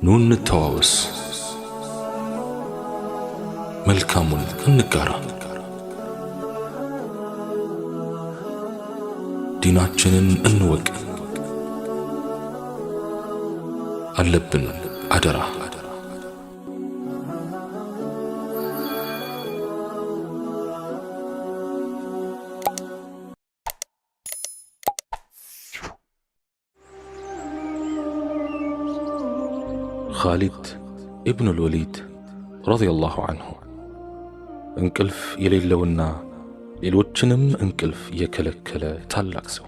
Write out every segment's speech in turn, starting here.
ኑ እንተዋወስ፣ መልካሙን እንጋራ፣ ዲናችንን እንወቅ። አለብን አደራ። ኻሊድ ኢብኑል ወሊድ ረዲየላሁ ዐንሁ እንቅልፍ የሌለውና ሌሎችንም እንቅልፍ የከለከለ ታላቅ ሰው።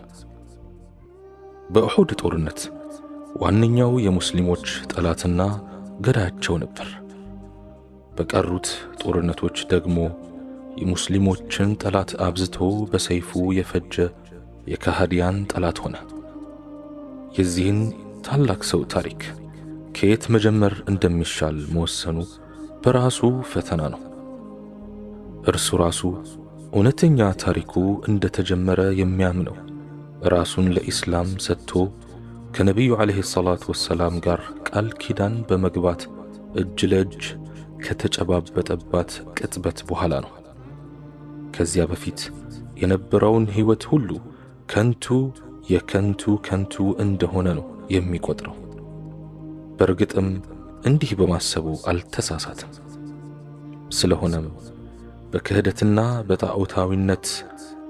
በኡሑድ ጦርነት ዋነኛው የሙስሊሞች ጠላትና ገዳያቸው ነበር። በቀሩት ጦርነቶች ደግሞ የሙስሊሞችን ጠላት አብዝቶ በሰይፉ የፈጀ የካህዲያን ጠላት ሆነ። የዚህን ታላቅ ሰው ታሪክ ከየት መጀመር እንደሚሻል መወሰኑ በራሱ ፈተና ነው። እርሱ ራሱ እውነተኛ ታሪኩ እንደተጀመረ የሚያምነው ራሱን ለኢስላም ሰጥቶ ከነቢዩ ዓለይሂ ሰላቱ ወሰላም ጋር ቃል ኪዳን በመግባት እጅ ለእጅ ከተጨባበጠባት ቅጽበት በኋላ ነው። ከዚያ በፊት የነበረውን ሕይወት ሁሉ ከንቱ እንደሆነ ነው የሚቆጥረው። በእርግጥም እንዲህ በማሰቡ አልተሳሳትም። ስለሆነም በክህደትና በጣዖታዊነት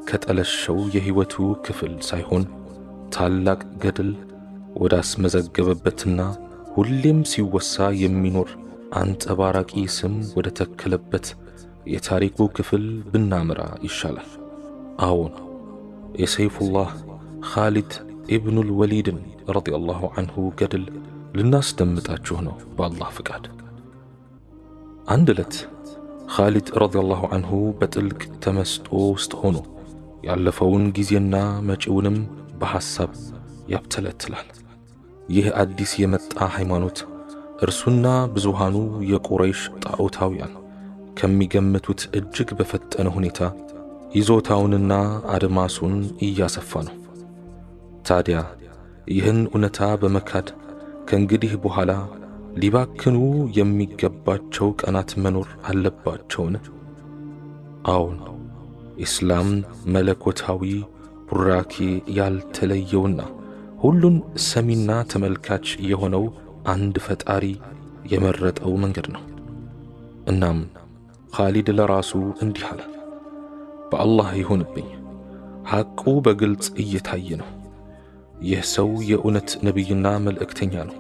ከጠለሸው የሕይወቱ ክፍል ሳይሆን ታላቅ ገድል ወዳስመዘገበበትና ሁሌም ሲወሳ የሚኖር አንጸባራቂ ስም ወደ ተከለበት የታሪኩ ክፍል ብናምራ ይሻላል። አዎን፣ የሰይፉላህ ኻሊድ ኢብኑል ወሊድን ረዲየላሁ ዐንሁ ገድል ልናስደምጣችሁ ነው በአላህ ፍቃድ። አንድ ዕለት ኻሊድ ረዲየላሁ ዐንሁ በጥልቅ ተመስጦ ውስጥ ሆኖ ያለፈውን ጊዜና መጪውንም በሐሳብ ያብተለትላል። ይህ አዲስ የመጣ ሃይማኖት እርሱና ብዙሃኑ የቁረይሽ ጣዖታውያን ከሚገምቱት እጅግ በፈጠነ ሁኔታ ይዞታውንና አድማሱን እያሰፋ ነው። ታዲያ ይህን እውነታ በመካድ ከእንግዲህ በኋላ ሊባክኑ የሚገባቸው ቀናት መኖር አለባቸውን? አዎን፣ ኢስላም መለኮታዊ ቡራኬ ያልተለየውና ሁሉን ሰሚና ተመልካች የሆነው አንድ ፈጣሪ የመረጠው መንገድ ነው። እናም ኻሊድ ለራሱ እንዲህ አለ፣ በአላህ ይሁንብኝ፣ ሐቁ በግልጽ እየታየ ነው። ይህ ሰው የእውነት ነቢይና መልእክተኛ ነው።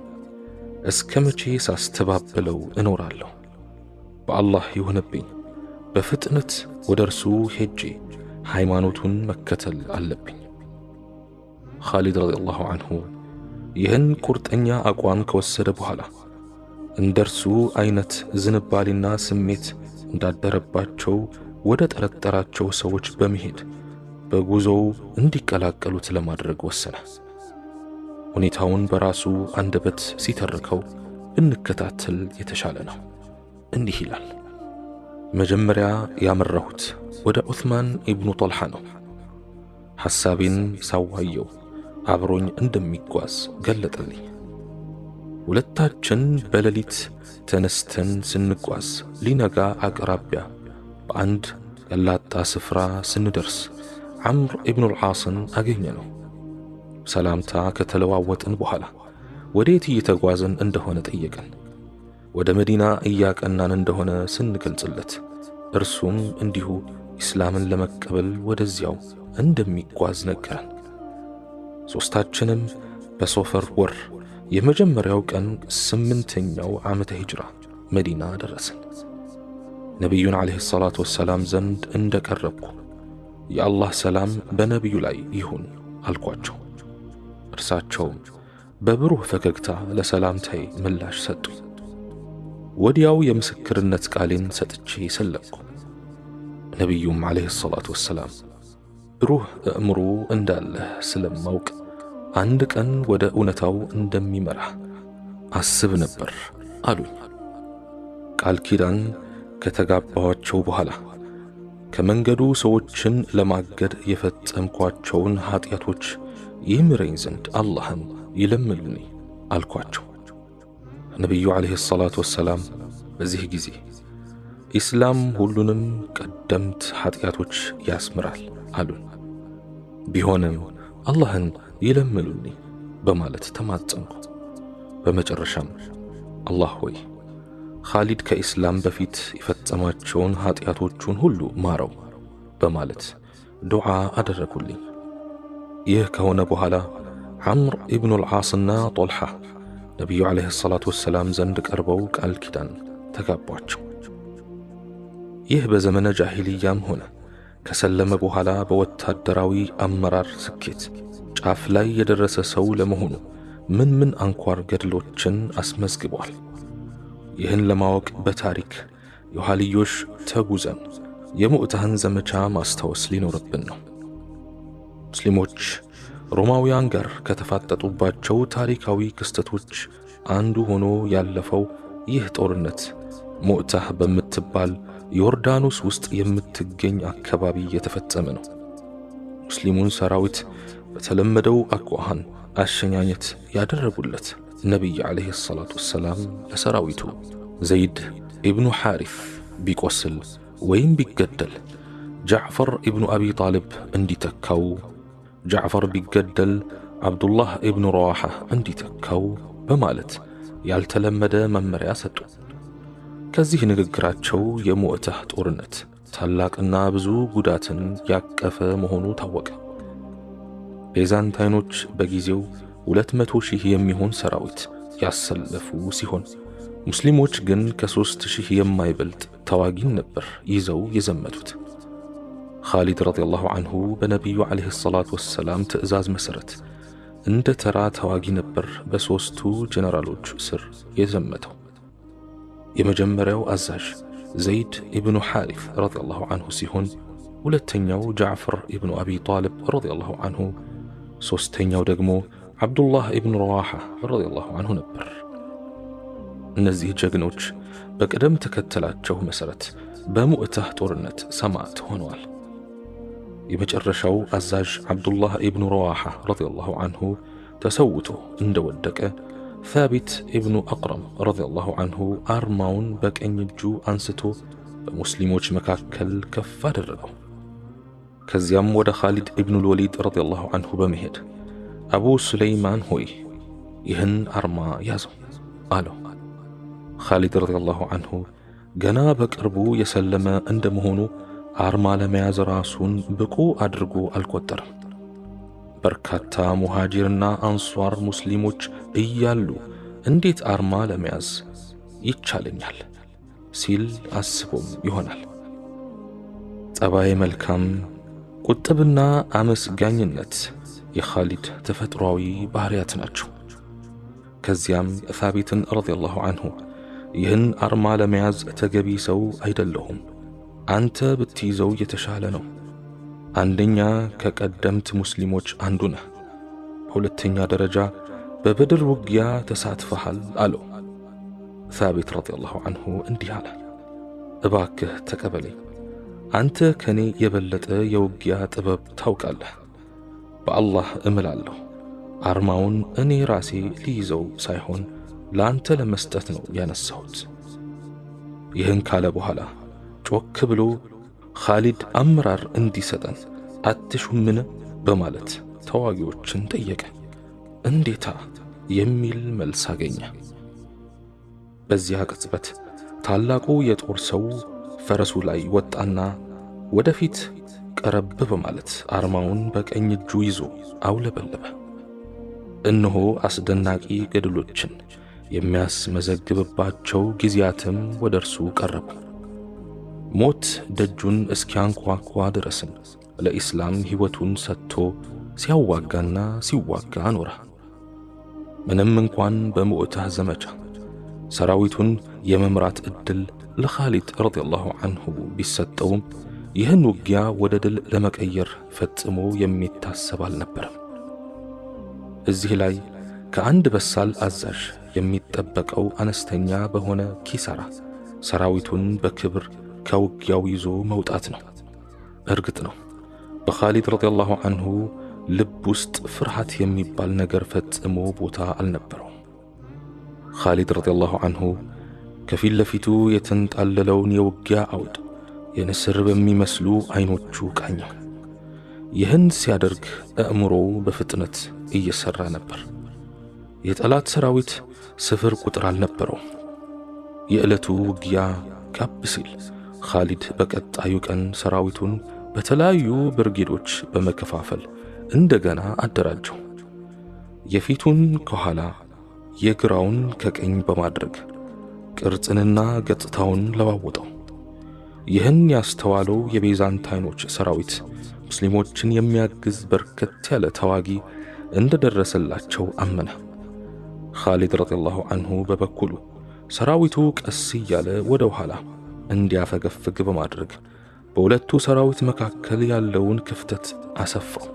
እስከ መቼ ሳስተባብለው እኖራለሁ? በአላህ ይሁንብኝ፣ በፍጥነት ወደ እርሱ ሄጄ ሃይማኖቱን መከተል አለብኝ። ኻሊድ ረዲየላሁ ዐንሁ ይህን ቁርጠኛ አቋም ከወሰደ በኋላ እንደርሱ አይነት ዝንባሌና ስሜት እንዳደረባቸው ወደ ጠረጠራቸው ሰዎች በመሄድ በጉዞው እንዲቀላቀሉት ለማድረግ ወሰነ። ሁኔታውን በራሱ አንደበት ሲተርከው ብንከታተል የተሻለ ነው። እንዲህ ይላል። መጀመሪያ ያመራሁት ወደ ዑስማን ኢብኑ ጦልሓ ነው። ሐሳቤን ሳዋየው አብሮኝ እንደሚጓዝ ገለጠልኝ። ሁለታችን በሌሊት ተነስተን ስንጓዝ ሊነጋ አቅራቢያ በአንድ ገላጣ ስፍራ ስንደርስ ዐምር ኢብኑል ዓስን አገኘ ነው። ሰላምታ ከተለዋወጥን በኋላ ወዴት እየተጓዝን እንደሆነ ጠየቀን። ወደ መዲና እያቀናን እንደሆነ ስንገልጽለት እርሱም እንዲሁ ኢስላምን ለመቀበል ወደዚያው እንደሚጓዝ ነገረን። ሦስታችንም በሶፈር ወር የመጀመሪያው ቀን 8ኛው ዓመተ ሂጅራ መዲና ደረስን። ነቢዩን ዓለይሂ ሰላቱ ወሰላም ዘንድ እንደቀረብኩ የአላህ ሰላም በነቢዩ ላይ ይሁን አልኳቸው። እርሳቸውም በብሩህ ፈገግታ ለሰላምታዬ ምላሽ ሰጡኝ። ወዲያው የምስክርነት ቃሌን ሰጥቼ ሰለምኩ። ነቢዩም ዓለይሂ ሰላቱ ወሰላም ብሩህ አእምሮ እንዳለህ ስለማውቅ አንድ ቀን ወደ እውነታው እንደሚመራህ አስብ ነበር አሉኝ። ቃል ኪዳን ከተጋባኋቸው በኋላ ከመንገዱ ሰዎችን ለማገድ የፈጸምኳቸውን ኃጢአቶች ይምረኝ ዘንድ አላህን ይለምኑኝ አልኳቸው። ነቢዩ ዓለይሂ ሰላቱ ወሰላም በዚህ ጊዜ ኢስላም ሁሉንም ቀደምት ኃጢአቶች ያስምራል አሉን። ቢሆንም አላህን ይለምኑልኝ በማለት ተማጸንኩ። በመጨረሻም አላህ ሆይ ኻሊድ ከኢስላም በፊት የፈጸማቸውን ኃጢአቶቹን ሁሉ ማረው በማለት ዱዓ አደረጉልኝ። ይህ ከሆነ በኋላ ዐምር ኢብኑ አልዓስና ጦልሓ ነቢዩ ዓለይሂ ሰላቱ ወሰላም ዘንድ ቀርበው ቃል ኪዳን ተጋቧቸው። ይህ በዘመነ ጃሂልያም ሆነ ከሰለመ በኋላ በወታደራዊ አመራር ስኬት ጫፍ ላይ የደረሰ ሰው ለመሆኑ ምን አንኳር ገድሎችን አስመዝግቧል? ይህን ለማወቅ በታሪክ የኋልዮሽ ተጉዘን የሙዕታህን ዘመቻ ማስታወስ ሊኖርብን ነው። ሙስሊሞች ሮማውያን ጋር ከተፋጠጡባቸው ታሪካዊ ክስተቶች አንዱ ሆኖ ያለፈው ይህ ጦርነት ሙዕታህ በምትባል ዮርዳኖስ ውስጥ የምትገኝ አካባቢ የተፈጸመ ነው። ሙስሊሙን ሰራዊት በተለመደው አኳኋን አሸኛኘት ያደረጉለት ነቢይ ዓለይሂ ሰላቱ ወሰላም ለሰራዊቱ ዘይድ ኢብኑ ሐሪፍ ቢቆስል ወይም ቢገደል ጃዕፈር ኢብኑ አቢ ጣልብ እንዲተካው፣ ጃዕፈር ቢገደል ዓብዱላህ ኢብኑ ረዋሓ እንዲተካው በማለት ያልተለመደ መመሪያ ሰጡ። ከዚህ ንግግራቸው የሙዕታህ ጦርነት ታላቅና ብዙ ጉዳትን ያቀፈ መሆኑ ታወቀ። ቤዛንታይኖች በጊዜው 200,000 የሚሆን ሰራዊት ያሰለፉ ሲሆን ሙስሊሞች ግን ከ3,000 የማይበልጥ ተዋጊን ነበር ይዘው የዘመቱት። ኻሊድ ረዲየላሁ ዐንሁ በነቢዩ ዓለይሂ ሰላቱ ወሰላም ትዕዛዝ መሠረት እንደ ተራ ተዋጊ ነበር በሦስቱ ጀነራሎች ስር የዘመተው። የመጀመሪያው አዛዥ ዘይድ ኢብኑ ሐሪፍ ረዲየላሁ ዐንሁ ሲሆን ሁለተኛው ጃዕፈር ኢብኑ አቢ ጣልብ ረዲየላሁ ዐንሁ፣ ሦስተኛው ደግሞ ዓብዱላህ ኢብኑ ረዋሓ ረዲየላሁ ዐንሁ ነበር። እነዚህ ጀግኖች በቅደም ተከተላቸው መሠረት በሙዕታህ ጦርነት ሰማዕት ሆነዋል። የመጨረሻው አዛዥ ዓብዱላህ ኢብኑ ረዋሓ ረዲየላሁ ዐንሁ ተሰውቶ እንደወደቀ ሳቢት ኢብኑ አቅረም ረዲየላሁ ዐንሁ አርማውን በቀኝ እጁ አንስቶ በሙስሊሞች መካከል ከፍ አደረገው። ከዚያም ወደ ኻሊድ ኢብኑል ወሊድ ረዲየላሁ ዐንሁ በመሄድ አቡ ሱለይማን ሆይ ይህን አርማ ያዘው አለው። ኻሊድ ረዲየላሁ ዐንሁ ገና በቅርቡ የሰለመ እንደመሆኑ አርማ ለመያዝ ራሱን ብቁ አድርጎ አልቆጠረም። በርካታ ሙሃጂርና አንሷር ሙስሊሞች እያሉ እንዴት አርማ ለመያዝ ይቻለኛል ሲል አስቦም ይሆናል። ጠባይ መልካም፣ ቁጥብና አመስጋኝነት የኻሊድ ተፈጥሯዊ ባህሪያት ናቸው። ከዚያም ሳቢትን ረዲየላሁ ዐንሁ ይህን አርማ ለመያዝ ተገቢ ሰው አይደለሁም፣ አንተ ብትይዘው የተሻለ ነው። አንደኛ ከቀደምት ሙስሊሞች አንዱ ነህ፣ በሁለተኛ ደረጃ በበድር ውጊያ ተሳትፈሃል አለው። ሳቢት ረዲየላሁ ዐንሁ እንዲህ አለ፣ እባክህ ተቀበለኝ፣ አንተ ከኔ የበለጠ የውጊያ ጥበብ ታውቃለህ። በአላህ እምላለሁ አርማውን እኔ ራሴ ሊይዘው ሳይሆን ለአንተ ለመስጠት ነው ያነሳሁት። ይህን ካለ በኋላ ጮክ ብሎ ኻሊድ አመራር እንዲሰጠን አትሹምን በማለት ተዋጊዎችን ጠየቀ። እንዴታ የሚል መልስ አገኘ። በዚያ ቅጽበት ታላቁ የጦር ሰው ፈረሱ ላይ ወጣና ወደፊት ቀረብ በማለት አርማውን በቀኝ እጁ ይዞ አውለበለበ። እነሆ አስደናቂ ገድሎችን የሚያስመዘግብባቸው ጊዜያትም ወደ እርሱ ቀረቡ። ሞት ደጁን እስኪያንኳኳ ድረስም ለኢስላም ሕይወቱን ሰጥቶ ሲያዋጋና ሲዋጋ ኖረ። ምንም እንኳን በሙዕታህ ዘመቻ ሰራዊቱን የመምራት ዕድል ለኻሊድ ረዲየላሁ ዐንሁ ቢሰጠውም ይህን ውጊያ ወደ ድል ለመቀየር ፈጽሞ የሚታሰብ አልነበረም። እዚህ ላይ ከአንድ በሳል አዛዥ የሚጠበቀው አነስተኛ በሆነ ኪሳራ ሰራዊቱን በክብር ከውጊያው ይዞ መውጣት ነው። እርግጥ ነው በኻሊድ ረዲየላሁ ዐንሁ ልብ ውስጥ ፍርሃት የሚባል ነገር ፈጽሞ ቦታ አልነበረውም። ኻሊድ ረዲየላሁ ዐንሁ ከፊት ለፊቱ የተንጣለለውን የውጊያ አውድ የንስር በሚመስሉ አይኖቹ ቃኘው። ይህን ሲያደርግ አእምሮው በፍጥነት እየሰራ ነበር። የጠላት ሰራዊት ስፍር ቁጥር አልነበረውም። የዕለቱ ውጊያ ጋብ ሲል ኻሊድ በቀጣዩ ቀን ሰራዊቱን በተለያዩ ብርጌዶች በመከፋፈል እንደገና አደራጀው። የፊቱን ከኋላ የግራውን ከቀኝ በማድረግ ቅርጽንና ገጽታውን ለዋወጠው። ይህን ያስተዋለው የቤዛንታይኖች ሰራዊት ሙስሊሞችን የሚያግዝ በርከት ያለ ተዋጊ እንደደረሰላቸው አመነ። ኻሊድ ረዲየላሁ ዐንሁ በበኩሉ ሰራዊቱ ቀስ እያለ ወደ ኋላ እንዲያፈገፍግ በማድረግ በሁለቱ ሰራዊት መካከል ያለውን ክፍተት አሰፋው።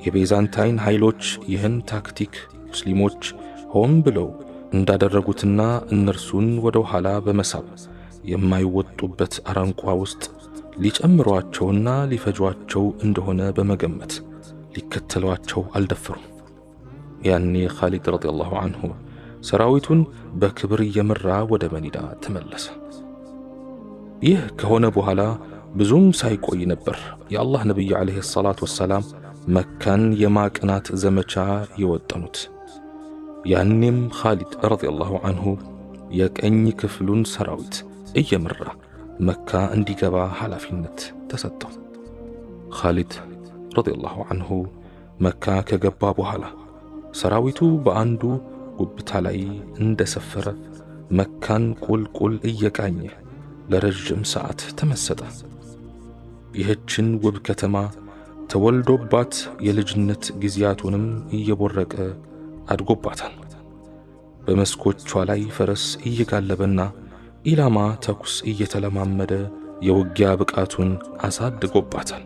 የቤዛንታይን ኃይሎች ይህን ታክቲክ ሙስሊሞች ሆን ብለው እንዳደረጉትና እነርሱን ወደ ኋላ በመሳብ የማይወጡበት አረንቋ ውስጥ ሊጨምሯቸውና ሊፈጇቸው እንደሆነ በመገመት ሊከተሏቸው አልደፈሩም። ያኔ ኻሊድ ረዲየላሁ ዐንሁ ሰራዊቱን በክብር እየመራ ወደ መዲና ተመለሰ። ይህ ከሆነ በኋላ ብዙም ሳይቆይ ነበር የአላህ ነቢይ ዓለይሂ ሰላቱ ወሰላም መካን የማቅናት ዘመቻ የወጠኑት። ያኔም ኻሊድ ረዲየላሁ ዐንሁ የቀኝ ክፍሉን ሰራዊት እየመራ መካ እንዲገባ ኃላፊነት ተሰጠው። ኻሊድ ረዲየላሁ ዐንሁ መካ ከገባ በኋላ ሰራዊቱ በአንዱ ጉብታ ላይ እንደሰፈረ መካን ቁልቁል እየቃኘ ለረጅም ሰዓት ተመሰጠ። ይህችን ውብ ከተማ ተወልዶባት የልጅነት ጊዜያቱንም እየቦረቀ አድጎባታል። በመስኮቿ ላይ ፈረስ እየጋለበና ኢላማ ተኩስ እየተለማመደ የውጊያ ብቃቱን አሳድጎባታል።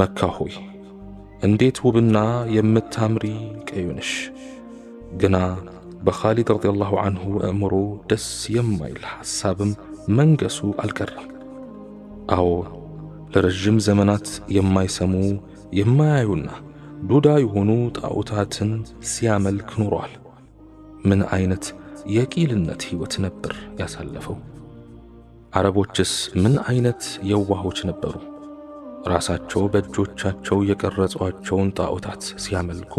መካ ሆይ እንዴት ውብና የምታምሪ ቀዩንሽ! ግና በኻሊድ ረዲየላሁ ዐንሁ አእምሮ ደስ የማይል ሐሳብም መንገሱ አልቀረም። አዎ ለረጅም ዘመናት የማይሰሙ የማያዩና ዱዳ የሆኑ ጣዖታትን ሲያመልክ ኖሯል። ምን አይነት የቂልነት ሕይወት ነበር ያሳለፈው! አረቦችስ ምን አይነት የዋሆች ነበሩ! ራሳቸው በእጆቻቸው የቀረጿቸውን ጣዖታት ሲያመልኩ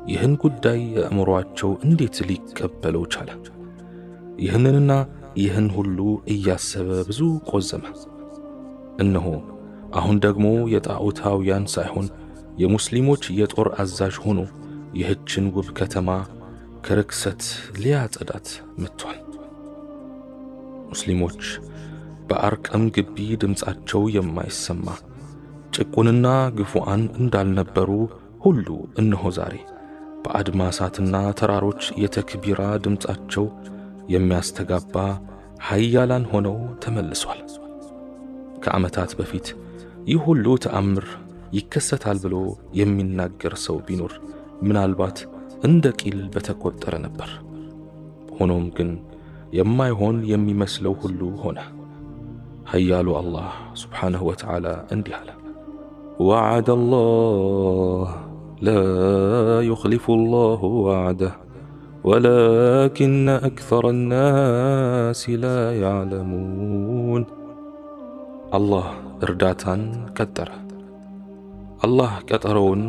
ይህን ጉዳይ የአእምሮአቸው እንዴት ሊቀበለው ቻለ? ይህንንና ይህን ሁሉ እያሰበ ብዙ ቆዘመ። እነሆ አሁን ደግሞ የጣዖታውያን ሳይሆን የሙስሊሞች የጦር አዛዥ ሆኖ ይህችን ውብ ከተማ ከርክሰት ሊያጸዳት መጥቷል። ሙስሊሞች በአርቀም ግቢ ድምፃቸው የማይሰማ ጭቁንና ግፉአን እንዳልነበሩ ሁሉ እነሆ ዛሬ በአድማሳትና ተራሮች የተክቢራ ድምፃቸው የሚያስተጋባ ኃያላን ሆነው ተመልሷል። ከዓመታት በፊት ይህ ሁሉ ተአምር ይከሰታል ብሎ የሚናገር ሰው ቢኖር ምናልባት እንደ ቂል በተቆጠረ ነበር። ሆኖም ግን የማይሆን የሚመስለው ሁሉ ሆነ። ኃያሉ አላህ ሱብሓነሁ ወተዓላ እንዲህ አለ፣ ወዐደ አላህ ላ ዩኽሊፉ አላሁ ወዐደህ ወላኪነ አክሰረ ናሲ ላ ያዕለሙን። አላህ እርዳታን ቀጠረ። አላህ ቀጠሮውን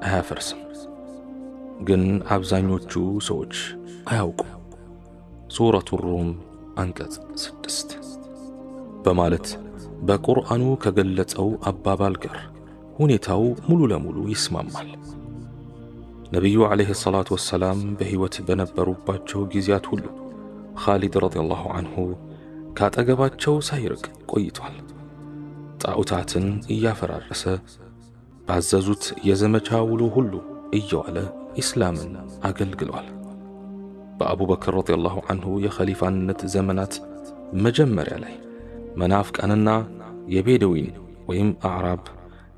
አያፈርስም፣ ግን አብዛኞቹ ሰዎች አያውቁም። ሱረቱ ሩም አንቀጽ 6 በማለት በቁርአኑ ከገለጸው አባባል ጋር ሁኔታው ሙሉ ለሙሉ ይስማማል። ነቢዩ ዓለይሂ ሰላቱ ወሰላም በሕይወት በነበሩባቸው ጊዜያት ሁሉ ኻሊድ ረዲየላሁ ዐንሁ ካጠገባቸው ሳይርቅ ቆይቷል። ጣዖታትን እያፈራረሰ ባዘዙት የዘመቻ ውሎ ሁሉ እየዋለ ኢስላምን አገልግሏል። በአቡበክር ረዲየላሁ ዐንሁ የኸሊፋነት ዘመናት መጀመሪያ ላይ መናፍቃንና የቤደዊን ወይም አዕራብ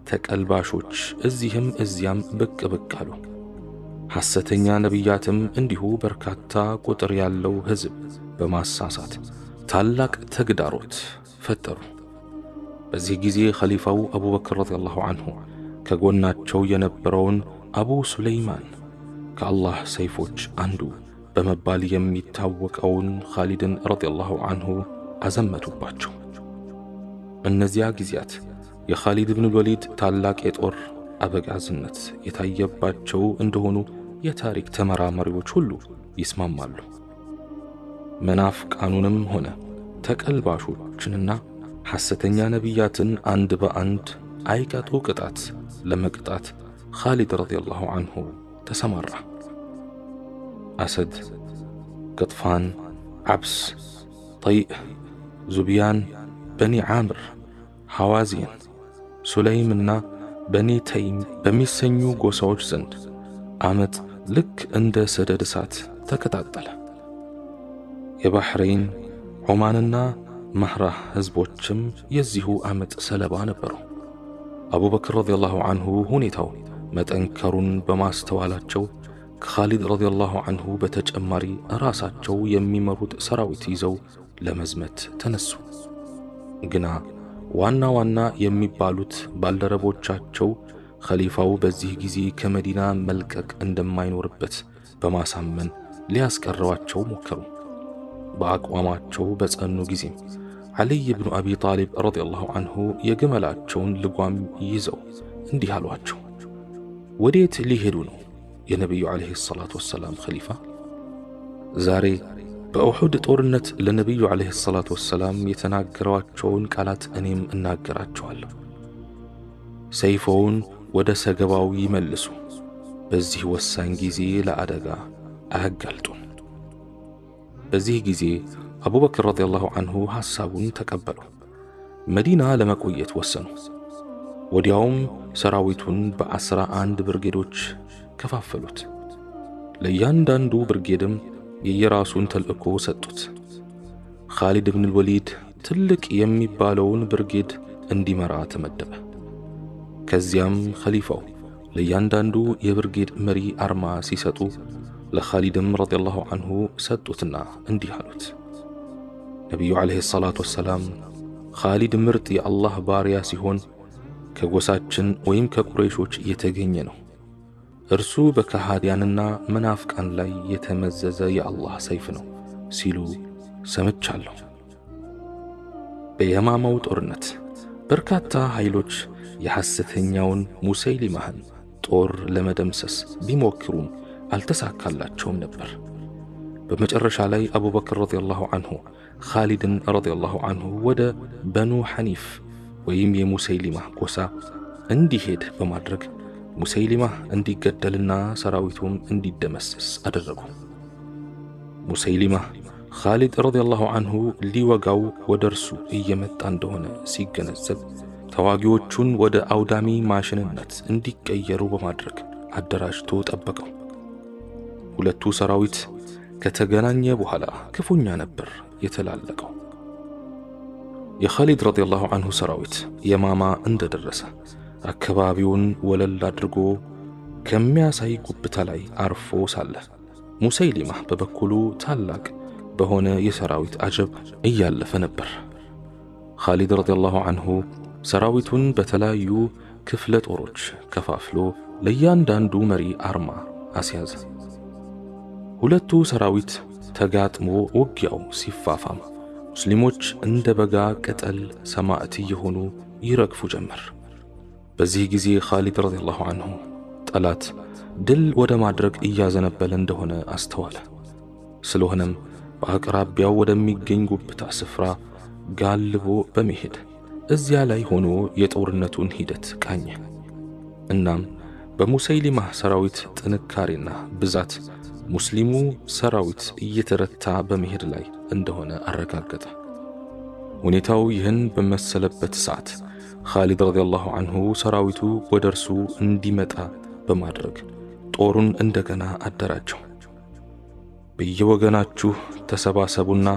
ተቀልባሾች እዚህም እዚያም ብቅ ብቅ አሉ። ሐሰተኛ ነቢያትም እንዲሁ በርካታ ቁጥር ያለው ሕዝብ በማሳሳት ታላቅ ተግዳሮት ፈጠሩ። በዚህ ጊዜ ኸሊፋው አቡበክር ረዲየላሁ ዐንሁ ከጎናቸው የነበረውን አቡ ሱለይማን ከአላህ ሰይፎች አንዱ በመባል የሚታወቀውን ኻሊድን ረዲየላሁ ዐንሁ አዘመቱባቸው። እነዚያ ጊዜያት የኻሊድ ኢብኑ ወሊድ ታላቅ የጦር አበጋዝነት የታየባቸው እንደሆኑ የታሪክ ተመራማሪዎች ሁሉ ይስማማሉ። መናፍቃኑንም ሆነ ተቀልባሾችንና ሐሰተኛ ነቢያትን አንድ በአንድ አይቀጡ ቅጣት ለመቅጣት ኻሊድ ረዲየላሁ ዐንሁ ተሰማራ። አሰድ፣ ቅጥፋን፣ ዓብስ፣ ጠይእ፣ ዙብያን፣ በኒ ዓምር፣ ሐዋዚን፣ ሱለይምና በኒ ተይም በሚሰኙ ጎሳዎች ዘንድ አመት ልክ እንደ ሰደድ እሳት ተቀጣጠለ። የባሕረይን፣ ዑማንና ማህራህ ህዝቦችም የዚሁ አመት ሰለባ ነበሩ። አቡበክር ረዲየላሁ ዐንሁ ሁኔታው መጠንከሩን በማስተዋላቸው ከኻሊድ ረዲየላሁ ዐንሁ በተጨማሪ ራሳቸው የሚመሩት ሰራዊት ይዘው ለመዝመት ተነሱ። ግና ዋና ዋና የሚባሉት ባልደረቦቻቸው ኸሊፋው በዚህ ጊዜ ከመዲና መልቀቅ እንደማይኖርበት በማሳመን ሊያስቀረዋቸው ሞከሩ። በአቋማቸው በጸኑ ጊዜም ዓሊይ ብኑ አቢ ጣሊብ ረዲየላሁ ዐንሁ የግመላቸውን ልጓም ይዘው እንዲህ አሏቸው፣ ወዴት ሊሄዱ ነው የነቢዩ ዓለይሂ ሰላቱ ወሰላም ኸሊፋ? ዛሬ በኡሑድ ጦርነት ለነቢዩ ዓለይሂ ሰላቱ ወሰላም የተናገሯቸውን ቃላት እኔም እናገራቸዋለሁ። ሰይፎውን ወደ ሰገባው ይመልሱ፣ በዚህ ወሳኝ ጊዜ ለአደጋ አያጋልጡን። በዚህ ጊዜ አቡበክር ረዲየላሁ ዐንሁ ሐሳቡን ተቀበሉ። መዲና ለመቆየት ወሰኑ። ወዲያውም ሰራዊቱን በ11 ብርጌዶች ከፋፈሉት። ለእያንዳንዱ ብርጌድም የየራሱን ተልእኮ ሰጡት። ኻሊድ ኢብኑ ወሊድ ትልቅ የሚባለውን ብርጌድ እንዲመራ ተመደበ። ከዚያም ኸሊፋው ለእያንዳንዱ የብርጌድ መሪ አርማ ሲሰጡ ለኻሊድም ረዲየላሁ ዐንሁ ሰጡትና እንዲህ አሉት፣ ነቢዩ ዓለይሂ ሰላቱ ወሰላም ኻሊድ ምርጥ የአላህ ባሪያ ሲሆን ከጎሳችን ወይም ከቁረይሾች የተገኘ ነው። እርሱ በከሃዲያንና መናፍቃን ላይ የተመዘዘ የአላህ ሰይፍ ነው ሲሉ ሰምቻለሁ። በየማማው ጦርነት በርካታ ኃይሎች የሐሰተኛውን ሙሰይሊማህን ጦር ለመደምሰስ ቢሞክሩም አልተሳካላቸውም ነበር። በመጨረሻ ላይ አቡበክር ረዲየላሁ ዐንሁ ኻሊድን ረዲየላሁ ዐንሁ ወደ በኑ ሐኒፍ ወይም የሙሰይሊማህ ጎሳ እንዲሄድ በማድረግ ሙሰይሊማህ እንዲገደልና ሰራዊቱም እንዲደመሰስ አደረጉ። ሙሰይሊማህ ኻሊድ ረዲየላሁ ዐንሁ ሊወጋው ወደ እርሱ እየመጣ እንደሆነ ሲገነዘብ ተዋጊዎቹን ወደ አውዳሚ ማሽንነት እንዲቀየሩ በማድረግ አደራጅቶ ጠበቀው። ሁለቱ ሰራዊት ከተገናኘ በኋላ ክፉኛ ነበር የተላለቀው። የኻሊድ ረዲየላሁ ዐንሁ ሰራዊት የማማ እንደደረሰ አካባቢውን ወለል አድርጎ ከሚያሳይ ጉብታ ላይ አርፎ ሳለ ሙሰይሊማህ በበኩሉ ታላቅ በሆነ የሰራዊት አጀብ እያለፈ ነበር። ኻሊድ ረዲየላሁ ዐንሁ ሰራዊቱን በተለያዩ ክፍለ ጦሮች ከፋፍሎ ለእያንዳንዱ መሪ አርማ አስያዘ። ሁለቱ ሰራዊት ተጋጥሞ ውጊያው ሲፋፋም ሙስሊሞች እንደ በጋ ቅጠል ሰማዕት እየሆኑ ይረግፉ ጀመር። በዚህ ጊዜ ኻሊድ ረዲየላሁ ዐንሁ ጠላት ድል ወደ ማድረግ እያዘነበለ እንደሆነ አስተዋለ። ስለሆነም በአቅራቢያው ወደሚገኝ ጉብታ ስፍራ ጋልቦ በመሄድ እዚያ ላይ ሆኖ የጦርነቱን ሂደት ቃኘ። እናም በሙሰይሊማህ ሰራዊት ጥንካሬና ብዛት ሙስሊሙ ሰራዊት እየተረታ በመሄድ ላይ እንደሆነ አረጋገጠ። ሁኔታው ይህን በመሰለበት ሰዓት ኻሊድ ረዲየላሁ ዐንሁ ሰራዊቱ ወደ እርሱ እንዲመጣ በማድረግ ጦሩን እንደገና አደራጀው። በየወገናችሁ ተሰባሰቡና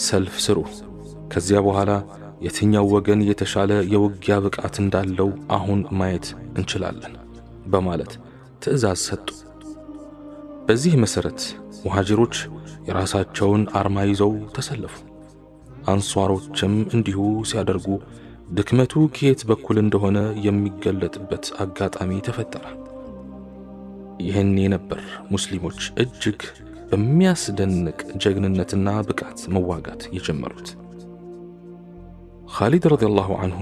ሰልፍ ስሩ፣ ከዚያ በኋላ የትኛው ወገን የተሻለ የውጊያ ብቃት እንዳለው አሁን ማየት እንችላለን በማለት ትዕዛዝ ሰጡ። በዚህ መሰረት ሙሃጅሮች የራሳቸውን አርማ ይዘው ተሰለፉ። አንሷሮችም እንዲሁ ሲያደርጉ ድክመቱ ከየት በኩል እንደሆነ የሚገለጥበት አጋጣሚ ተፈጠረ። ይህኔ ነበር ሙስሊሞች እጅግ በሚያስደንቅ ጀግንነትና ብቃት መዋጋት የጀመሩት። ኻሊድ ረዲየላሁ ዐንሁ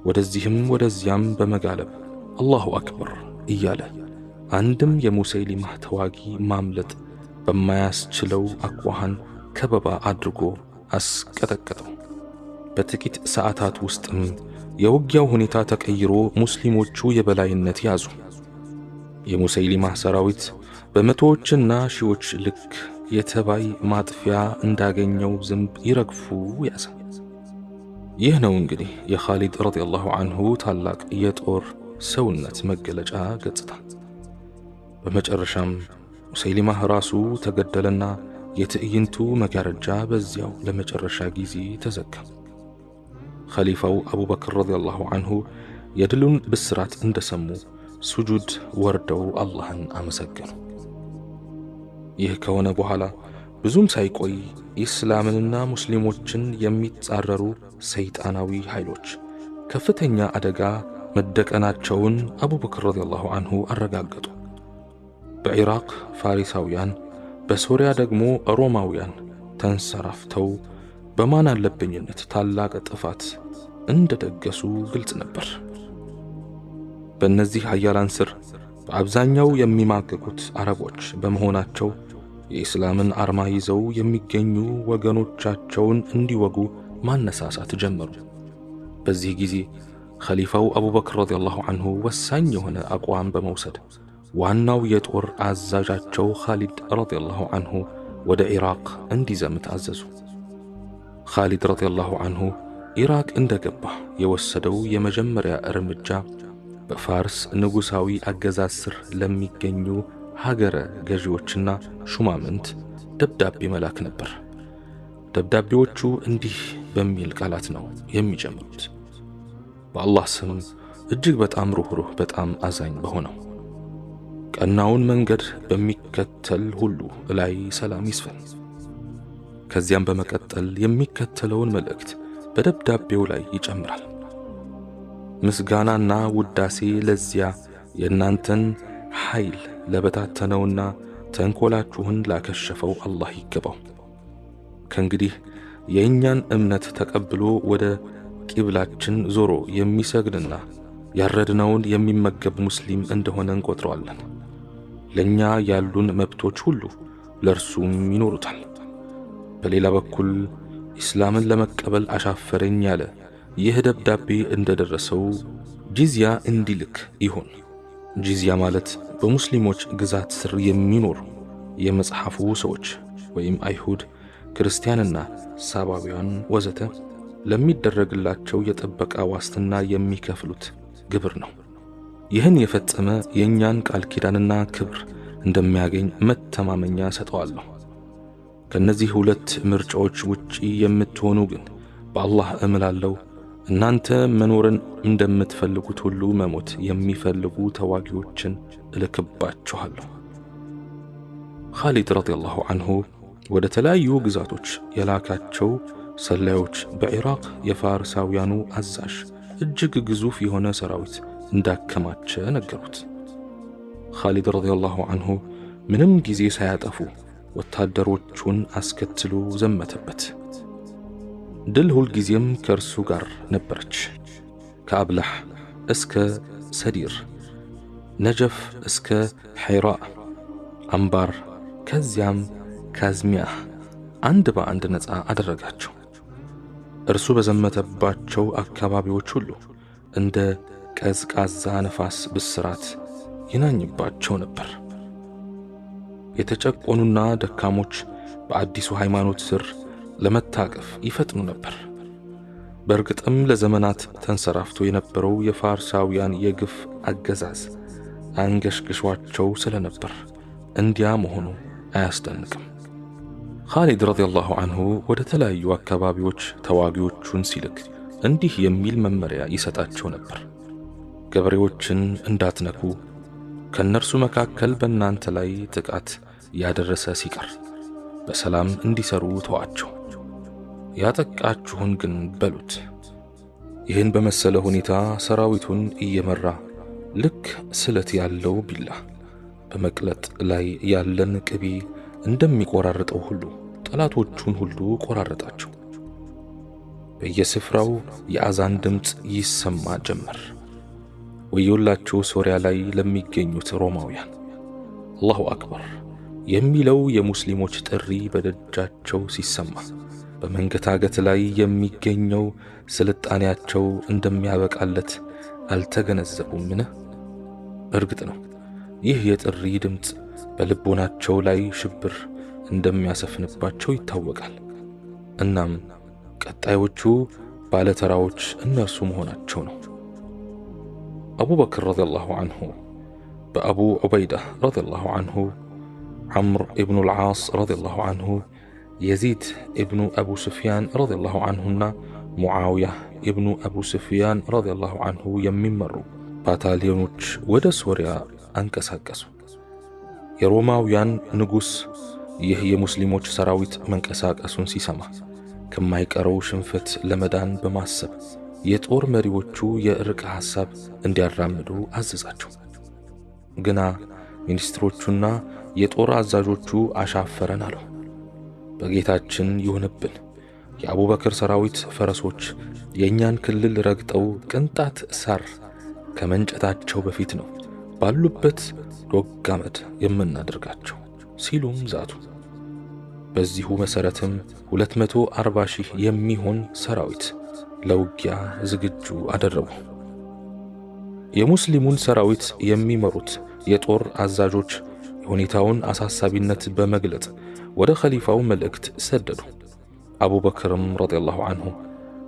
ወደዚህም ወደዚያም በመጋለብ አላሁ አክበር እያለ አንድም የሙሰይሊማህ ተዋጊ ማምለጥ በማያስችለው አኳኋን ከበባ አድርጎ አስቀጠቀጠው። በጥቂት ሰዓታት ውስጥም የውጊያው ሁኔታ ተቀይሮ ሙስሊሞቹ የበላይነት ያዙ። የሙሰይሊማህ ሰራዊት በመቶዎችና ሺዎች ልክ የተባይ ማጥፊያ እንዳገኘው ዝንብ ይረግፉ ያዘ። ይህ ነው እንግዲህ የኻሊድ ረዲየላሁ ዐንሁ ታላቅ የጦር ሰውነት መገለጫ ገጽታ። በመጨረሻም ሙሰይሊማህ ራሱ ተገደለና የትዕይንቱ መጋረጃ በዚያው ለመጨረሻ ጊዜ ተዘጋ። ኸሊፋው አቡበክር ረዲየላሁ ዐንሁ የድሉን ብስራት እንደሰሙ ሱጁድ ወርደው አላህን አመሰገኑ። ይህ ከሆነ በኋላ ብዙም ሳይቆይ ኢስላምንና ሙስሊሞችን የሚጻረሩ ሰይጣናዊ ኃይሎች ከፍተኛ አደጋ መደቀናቸውን አቡበክር ረዲየላሁ ዐንሁ አረጋገጡ። በኢራቅ ፋሪሳውያን፣ በሶሪያ ደግሞ ሮማውያን ተንሰራፍተው በማን አለብኝነት ታላቅ ጥፋት እንደደገሱ ግልጽ ነበር። በእነዚህ ኃያላን ስር በአብዛኛው የሚማቀቁት አረቦች በመሆናቸው የኢስላምን አርማ ይዘው የሚገኙ ወገኖቻቸውን እንዲወጉ ማነሳሳት ጀመሩ። በዚህ ጊዜ ኸሊፋው አቡበክር ረዲየላሁ ዐንሁ ወሳኝ የሆነ አቋም በመውሰድ ዋናው የጦር አዛዣቸው ኻሊድ ረዲየላሁ ዐንሁ ወደ ኢራቅ እንዲዘምት አዘዙ። ኻሊድ ረዲየላሁ ዐንሁ ኢራቅ እንደገባ የወሰደው የመጀመሪያ እርምጃ በፋርስ ንጉሳዊ አገዛዝ ስር ለሚገኙ ሀገረ ገዢዎችና ሹማምንት ደብዳቤ መላክ ነበር። ደብዳቤዎቹ እንዲህ በሚል ቃላት ነው የሚጀምሩት። በአላህ ስም እጅግ በጣም ሩህሩህ በጣም አዛኝ በሆነው ቀናውን መንገድ በሚከተል ሁሉ ላይ ሰላም ይስፈን። ከዚያም በመቀጠል የሚከተለውን መልእክት በደብዳቤው ላይ ይጨምራል። ምስጋናና ውዳሴ ለዚያ የእናንተን ኃይል ለበታተነውና ተንኮላችሁን ላከሸፈው አላህ ይገባው። ከእንግዲህ የእኛን እምነት ተቀብሎ ወደ ቂብላችን ዞሮ የሚሰግድና ያረድነውን የሚመገብ ሙስሊም እንደሆነ እንቆጥረዋለን። ለእኛ ያሉን መብቶች ሁሉ ለእርሱም ይኖሩታል። በሌላ በኩል ኢስላምን ለመቀበል አሻፈረኝ ያለ ይህ ደብዳቤ እንደደረሰው ጂዝያ እንዲልክ ይሁን። ጂዝያ ማለት በሙስሊሞች ግዛት ስር የሚኖሩ የመጽሐፉ ሰዎች ወይም አይሁድ፣ ክርስቲያንና ሳባውያን ወዘተ ለሚደረግላቸው የጥበቃ ዋስትና የሚከፍሉት ግብር ነው። ይህን የፈጸመ የእኛን ቃል ኪዳንና ክብር እንደሚያገኝ መተማመኛ ሰጠዋለሁ። ከነዚህ ሁለት ምርጫዎች ውጪ የምትሆኑ ግን በአላህ እምላለሁ እናንተ መኖርን እንደምትፈልጉት ሁሉ መሞት የሚፈልጉ ተዋጊዎችን እልክባችኋለሁ። ኻሊድ ረዲየላሁ ዐንሁ ወደ ተለያዩ ግዛቶች የላካቸው ሰላዮች በኢራቅ የፋርሳውያኑ አዛዥ እጅግ ግዙፍ የሆነ ሰራዊት እንዳከማቸ ነገሩት። ኻሊድ ረዲየላሁ ዐንሁ ምንም ጊዜ ሳያጠፉ ወታደሮቹን አስከትሎ ዘመተበት። ድል ሁልጊዜም ከእርሱ ጋር ነበረች። ከአብላህ እስከ ሰዲር፣ ነጀፍ እስከ ሒራ፣ አምባር፣ ከዚያም ካዝሚያህ አንድ በአንድ ነፃ አደረጋቸው። እርሱ በዘመተባቸው አካባቢዎች ሁሉ እንደ ቀዝቃዛ ነፋስ ብስራት ይናኝባቸው ነበር። የተጨቆኑና ደካሞች በአዲሱ ሃይማኖት ስር ለመታቀፍ ይፈጥኑ ነበር። በእርግጥም ለዘመናት ተንሰራፍቶ የነበረው የፋርሳውያን የግፍ አገዛዝ አንገሽግሿቸው ስለነበር እንዲያ መሆኑ አያስደንቅም። ኻሊድ ረዲየላሁ ዐንሁ ወደ ተለያዩ አካባቢዎች ተዋጊዎቹን ሲልክ እንዲህ የሚል መመሪያ ይሰጣቸው ነበር። ገበሬዎችን እንዳትነኩ፣ ከእነርሱ መካከል በእናንተ ላይ ጥቃት ያደረሰ ሲቀር በሰላም እንዲሰሩ ተዋቸው፣ ያጠቃችሁን ግን በሉት። ይህን በመሰለ ሁኔታ ሰራዊቱን እየመራ ልክ ስለት ያለው ቢላ በመቅለጥ ላይ ያለን ቅቤ እንደሚቆራርጠው ሁሉ ጠላቶቹን ሁሉ ቆራረጣቸው። በየስፍራው የአዛን ድምፅ ይሰማ ጀመር። ወዮላቸው ሶሪያ ላይ ለሚገኙት ሮማውያን! አላሁ አክበር የሚለው የሙስሊሞች ጥሪ በደጃቸው ሲሰማ በመንገታገት ላይ የሚገኘው ስልጣኔያቸው እንደሚያበቃለት አልተገነዘቡምን? እርግጥ ነው ይህ የጥሪ ድምፅ በልቦናቸው ላይ ሽብር እንደሚያሰፍንባቸው ይታወቃል። እናም ቀጣዮቹ ባለተራዎች እነርሱ መሆናቸው ነው። አቡበክር ረዲየላሁ ዐንሁ በአቡ ዑበይዳ ረዲየላሁ ዐንሁ፣ ዐምር ኢብኑ አልዓስ ረዲየላሁ ዐንሁ፣ የዚድ ኢብኑ አቡ ሱፊያን ረዲየላሁ ዐንሁና ሙዓውያ ኢብኑ አቡ ሱፊያን ረዲየላሁ ዐንሁ የሚመሩ ባታሊዮኖች ወደ ሶሪያ አንቀሳቀሱ። የሮማውያን ንጉሥ ይህ የሙስሊሞች ሰራዊት መንቀሳቀሱን ሲሰማ ከማይቀረው ሽንፈት ለመዳን በማሰብ የጦር መሪዎቹ የእርቅ ሐሳብ እንዲያራምዱ አዘዛቸው። ግና ሚኒስትሮቹና የጦር አዛዦቹ አሻፈረን አለው። በጌታችን ይሁንብን፣ የአቡበክር ሰራዊት ፈረሶች የእኛን ክልል ረግጠው ቅንጣት ሳር ከመንጨታቸው በፊት ነው ባሉበት ዶግ አመድ የምናደርጋቸው ሲሉም ዛቱ። በዚሁ መሰረትም 240,000 የሚሆን ሰራዊት ለውጊያ ዝግጁ አደረጉ። የሙስሊሙን ሰራዊት የሚመሩት የጦር አዛዦች የሁኔታውን አሳሳቢነት በመግለጽ ወደ ኸሊፋው መልእክት ሰደዱ። አቡበክርም ረዲየላሁ ዐንሁ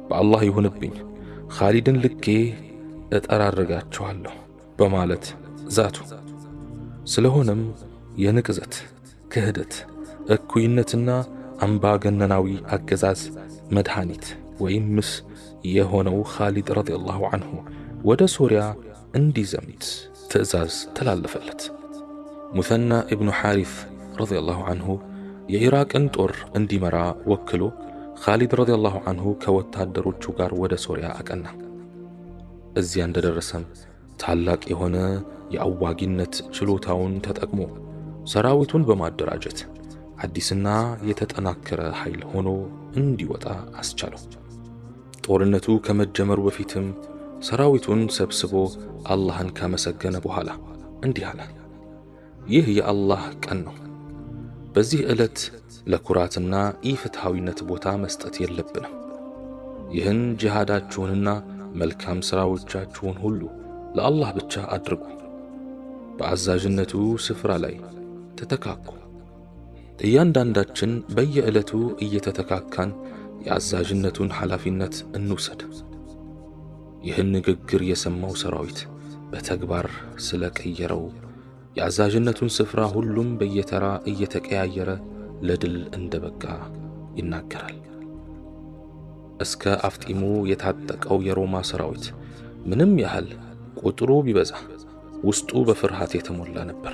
በአላህ ይሁንብኝ ኻሊድን ልኬ እጠራርጋቸዋለሁ በማለት ዛቱ። ስለሆነም የንቅዘት፣ ክህደት፣ እኩይነትና አምባገነናዊ አገዛዝ መድኃኒት ወይም ምስ የሆነው ኻሊድ ረዲየላሁ ዐንሁ ወደ ሶሪያ እንዲዘምት ትዕዛዝ ተላለፈለት። ሙሰና ኢብኑ ሐሪስ ረዲየላሁ ዐንሁ የኢራቅን ጦር እንዲመራ ወክሎ ኻሊድ ረዲየላሁ ዐንሁ ከወታደሮቹ ጋር ወደ ሶሪያ አቀና። እዚያ እንደደረሰም ታላቅ የሆነ የአዋጊነት ችሎታውን ተጠቅሞ ሰራዊቱን በማደራጀት አዲስና የተጠናከረ ኃይል ሆኖ እንዲወጣ አስቻለው። ጦርነቱ ከመጀመሩ በፊትም ሰራዊቱን ሰብስቦ አላህን ካመሰገነ በኋላ እንዲህ አለ። ይህ የአላህ ቀን ነው። በዚህ ዕለት ለኩራትና ኢፍትሃዊነት ቦታ መስጠት የለብንም። ይህን ጂሃዳችሁንና መልካም ሥራዎቻችሁን ሁሉ ለአላህ ብቻ አድርጉ። በአዛዥነቱ ስፍራ ላይ ተተካኩ። እያንዳንዳችን በየዕለቱ እየተተካካን የአዛዥነቱን ኃላፊነት እንውሰድ። ይህን ንግግር የሰማው ሰራዊት በተግባር ስለቀየረው የአዛዥነቱን ስፍራ ሁሉም በየተራ እየተቀያየረ ለድል እንደበቃ ይናገራል። እስከ አፍጢሙ የታጠቀው የሮማ ሰራዊት ምንም ያህል ቁጥሩ ቢበዛ ውስጡ በፍርሃት የተሞላ ነበር።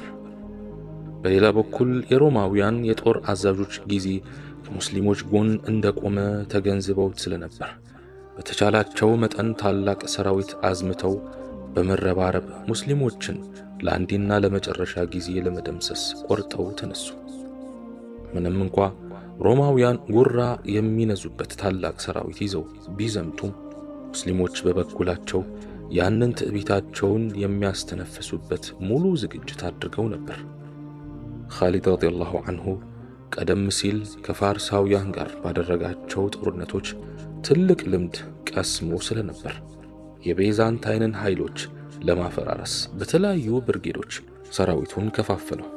በሌላ በኩል የሮማውያን የጦር አዛዦች ጊዜ ከሙስሊሞች ጎን እንደቆመ ተገንዝበውት ስለነበር በተቻላቸው መጠን ታላቅ ሰራዊት አዝምተው በመረባረብ ሙስሊሞችን ለአንዴና ለመጨረሻ ጊዜ ለመደምሰስ ቆርጠው ተነሱ። ምንም እንኳ ሮማውያን ጉራ የሚነዙበት ታላቅ ሰራዊት ይዘው ቢዘምቱም ሙስሊሞች በበኩላቸው ያንን ትዕቢታቸውን የሚያስተነፍሱበት ሙሉ ዝግጅት አድርገው ነበር። ኻሊድ ረዲየላሁ ዐንሁ ቀደም ሲል ከፋርሳውያን ጋር ባደረጋቸው ጦርነቶች ትልቅ ልምድ ቀስሞ ስለነበር የቤዛንታይንን ኃይሎች ለማፈራረስ በተለያዩ ብርጌዶች ሰራዊቱን ከፋፈለው።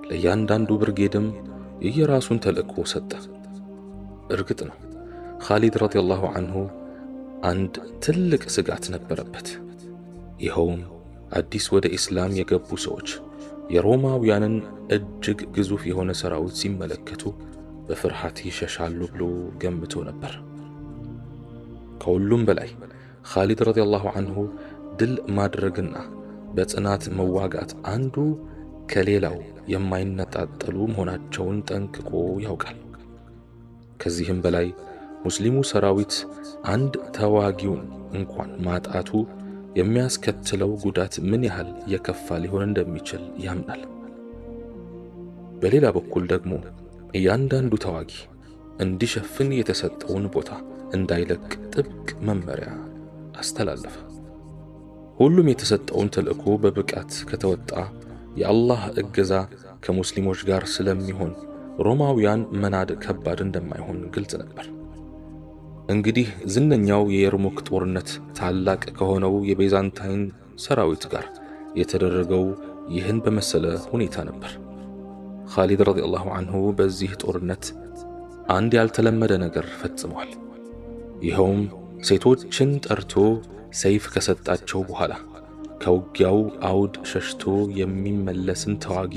ለእያንዳንዱ ብርጌድም የየራሱን ተልእኮ ሰጠ። እርግጥ ነው ኻሊድ ረዲየላሁ ዐንሁ አንድ ትልቅ ስጋት ነበረበት። ይኸውም አዲስ ወደ ኢስላም የገቡ ሰዎች የሮማውያንን እጅግ ግዙፍ የሆነ ሰራዊት ሲመለከቱ በፍርሃት ይሸሻሉ ብሎ ገምቶ ነበር። ከሁሉም በላይ ኻሊድ ረዲየላሁ ዐንሁ ድል ማድረግና በጽናት መዋጋት አንዱ ከሌላው የማይነጣጠሉ መሆናቸውን ጠንቅቆ ያውቃል። ከዚህም በላይ ሙስሊሙ ሰራዊት አንድ ተዋጊውን እንኳን ማጣቱ የሚያስከትለው ጉዳት ምን ያህል የከፋ ሊሆን እንደሚችል ያምናል። በሌላ በኩል ደግሞ እያንዳንዱ ተዋጊ እንዲሸፍን የተሰጠውን ቦታ እንዳይለቅ ጥብቅ መመሪያ አስተላለፈ። ሁሉም የተሰጠውን ተልእኮ በብቃት ከተወጣ የአላህ እገዛ ከሙስሊሞች ጋር ስለሚሆን ሮማውያን መናድ ከባድ እንደማይሆን ግልጽ ነበር። እንግዲህ ዝነኛው የየርሙክ ጦርነት ታላቅ ከሆነው የቤዛንታይን ሰራዊት ጋር የተደረገው ይህን በመሰለ ሁኔታ ነበር። ኻሊድ ረዲየላሁ ዐንሁ በዚህ ጦርነት አንድ ያልተለመደ ነገር ፈጽሟል። ይኸውም ሴቶችን ጠርቶ ሰይፍ ከሰጣቸው በኋላ ከውጊያው አውድ ሸሽቶ የሚመለስን ተዋጊ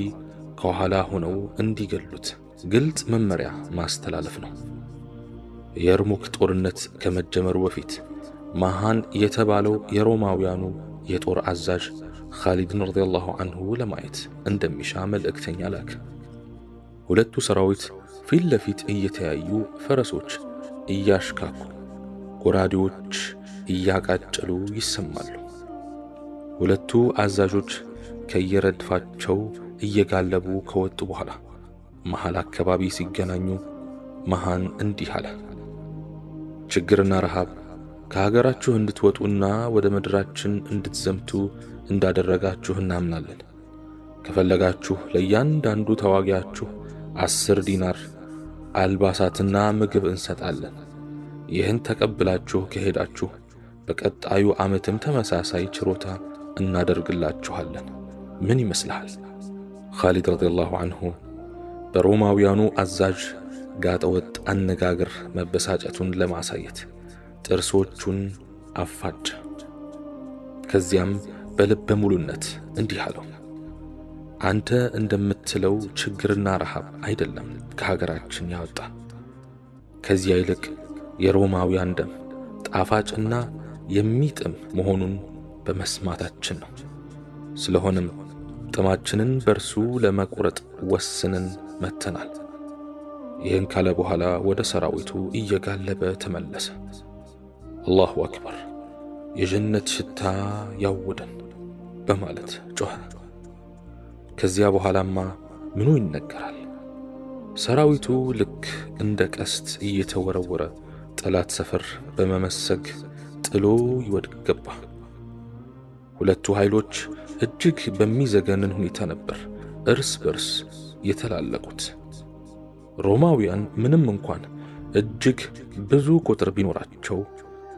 ከኋላ ሆነው እንዲገሉት ግልጽ መመሪያ ማስተላለፍ ነው። የየርሙክ ጦርነት ከመጀመሩ በፊት ማሃን የተባለው የሮማውያኑ የጦር አዛዥ ኻሊድን ረዲየላሁ ዐንሁ ለማየት እንደሚሻ መልእክተኛ ላከ። ሁለቱ ሰራዊት ፊት ለፊት እየተያዩ ፈረሶች እያሽካኩ ጎራዴዎች እያቃጨሉ ይሰማሉ። ሁለቱ አዛዦች ከየረድፋቸው እየጋለቡ ከወጡ በኋላ መሃል አካባቢ ሲገናኙ ማሃን እንዲህ አለ። ችግርና ረሃብ ከሀገራችሁ እንድትወጡና ወደ ምድራችን እንድትዘምቱ እንዳደረጋችሁ እናምናለን። ከፈለጋችሁ ለእያንዳንዱ ተዋጊያችሁ 10 ዲናር አልባሳትና ምግብ እንሰጣለን። ይህን ተቀብላችሁ ከሄዳችሁ በቀጣዩ ዓመትም ተመሳሳይ ችሮታ እናደርግላችኋለን። ምን ይመስልሃል? ኻሊድ ረዲየላሁ ዐንሁ በሮማውያኑ አዛዥ ጋጠወጥ አነጋገር መበሳጨቱን ለማሳየት ጥርሶቹን አፋጨ። ከዚያም በልበ ሙሉነት እንዲህ አለው፣ አንተ እንደምትለው ችግርና ረሃብ አይደለም ከሀገራችን ያወጣ። ከዚያ ይልቅ የሮማውያን ደም ጣፋጭና የሚጥም መሆኑን በመስማታችን ነው። ስለሆነም ጥማችንን በርሱ ለመቁረጥ ወስነን መተናል። ይህን ካለ በኋላ ወደ ሰራዊቱ እየጋለበ ተመለሰ። አላሁ አክበር፣ የጀነት ሽታ ያውደን በማለት ጮኸ። ከዚያ በኋላማ ምኑ ይነገራል? ሰራዊቱ ልክ እንደ ቀስት እየተወረወረ ጠላት ሰፈር በመመሰግ ጥሎ ይወድቅ ገባ። ሁለቱ ኃይሎች እጅግ በሚዘገንን ሁኔታ ነበር እርስ በርስ የተላለቁት። ሮማውያን ምንም እንኳን እጅግ ብዙ ቁጥር ቢኖራቸው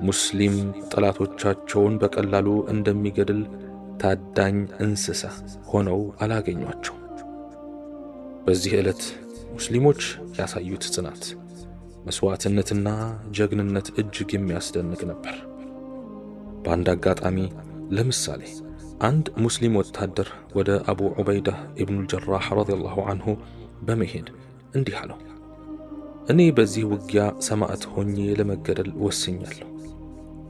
ሙስሊም ጠላቶቻቸውን በቀላሉ እንደሚገድል ታዳኝ እንስሳ ሆነው አላገኟቸው። በዚህ ዕለት ሙስሊሞች ያሳዩት ጽናት፣ መስዋዕትነትና ጀግንነት እጅግ የሚያስደንቅ ነበር። በአንድ አጋጣሚ ለምሳሌ አንድ ሙስሊም ወታደር ወደ አቡ ዑበይዳ ኢብኑል ጀራህ ረዲየላሁ ዐንሁ በመሄድ እንዲህ አለው፣ እኔ በዚህ ውጊያ ሰማዕት ሆኜ ለመገደል ወስኛለሁ።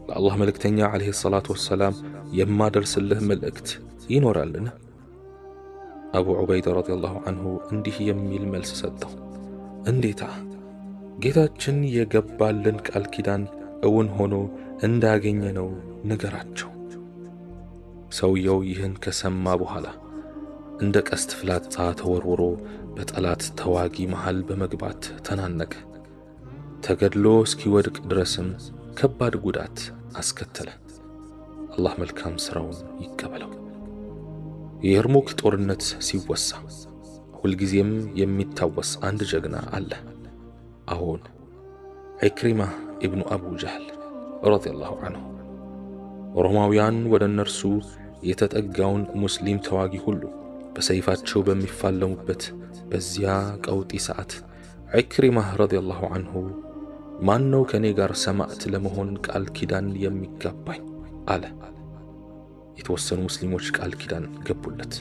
ለአላህ መልእክተኛ ዓለይሂ ሰላቱ ወሰላም የማደርስልህ መልእክት ይኖራልን? አቡ ዑበይዳ ረዲየላሁ ዐንሁ እንዲህ የሚል መልስ ሰጠው፣ እንዴታ፣ ጌታችን የገባልን ቃል ኪዳን እውን ሆኖ እንዳገኘነው ንገራቸው። ሰውየው ይህን ከሰማ በኋላ እንደ ቀስት ፍላጻ ተወርውሮ በጠላት ተዋጊ መሃል በመግባት ተናነቀ። ተገድሎ እስኪወድቅ ድረስም ከባድ ጉዳት አስከተለ። አላህ መልካም ሥራውን ይቀበለው። የየርሙክ ጦርነት ሲወሳ ሁልጊዜም የሚታወስ አንድ ጀግና አለ። አሁን ኢክሪማ ኢብኑ አቡ ጀህል ረዲየላሁ ዐንሁ ሮማውያን ወደ እነርሱ የተጠጋውን ሙስሊም ተዋጊ ሁሉ በሰይፋቸው በሚፋለሙበት በዚያ ቀውጢ ሰዓት ኢክሪማ ረዲየላሁ ዐንሁ ማን ነው ከኔ ጋር ሰማዕት ለመሆን ቃል ኪዳን የሚጋባኝ አለ። የተወሰኑ ሙስሊሞች ቃል ኪዳን ገቡለት።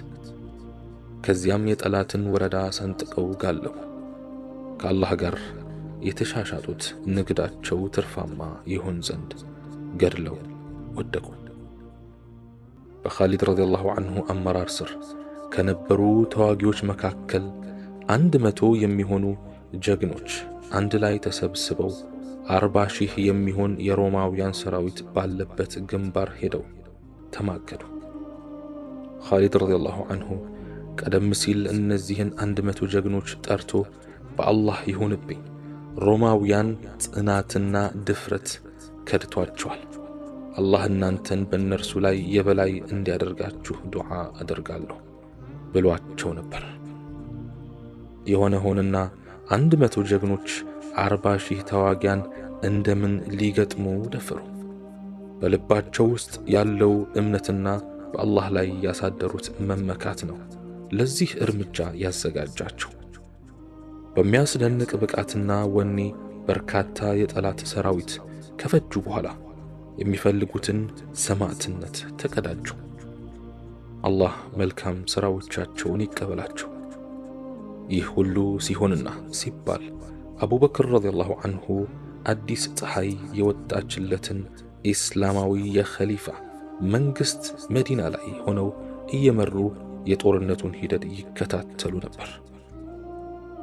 ከዚያም የጠላትን ወረዳ ሰንጥቀው ጋለቡ። ከአላህ ጋር የተሻሻጡት ንግዳቸው ትርፋማ ይሆን ዘንድ ገድለው ወደቁ። በኻሊድ ረዲየላሁ ዐንሁ አመራር ስር ከነበሩ ተዋጊዎች መካከል 100 የሚሆኑ ጀግኖች አንድ ላይ ተሰብስበው 40,000 የሚሆን የሮማውያን ሰራዊት ባለበት ግንባር ሄደው ተማገዱ። ኻሊድ ረዲየላሁ ዐንሁ ቀደም ሲል እነዚህን 100 ጀግኖች ጠርቶ በአላህ ይሁንብኝ ሮማውያን ጽናትና ድፍረት ከድቷቸዋል። አላህ እናንተን በእነርሱ ላይ የበላይ እንዲያደርጋችሁ ዱዓ አደርጋለሁ ብሏቸው ነበር። የሆነ ሆነና 100 ጀግኖች 40,000 ተዋጊያን እንደምን ሊገጥሙ ደፈሩ? በልባቸው ውስጥ ያለው እምነትና በአላህ ላይ ያሳደሩት መመካት ነው ለዚህ እርምጃ ያዘጋጃቸው። በሚያስደንቅ ብቃትና ወኔ በርካታ የጠላት ሰራዊት ከፈጁ በኋላ የሚፈልጉትን ሰማዕትነት ተቀዳጁ። አላህ መልካም ሥራዎቻቸውን ይቀበላቸው። ይህ ሁሉ ሲሆንና ሲባል አቡበክር ረዲየላሁ ዐንሁ አዲስ ፀሐይ የወጣችለትን ኢስላማዊ የኸሊፋ መንግሥት መዲና ላይ ሆነው እየመሩ የጦርነቱን ሂደት ይከታተሉ ነበር።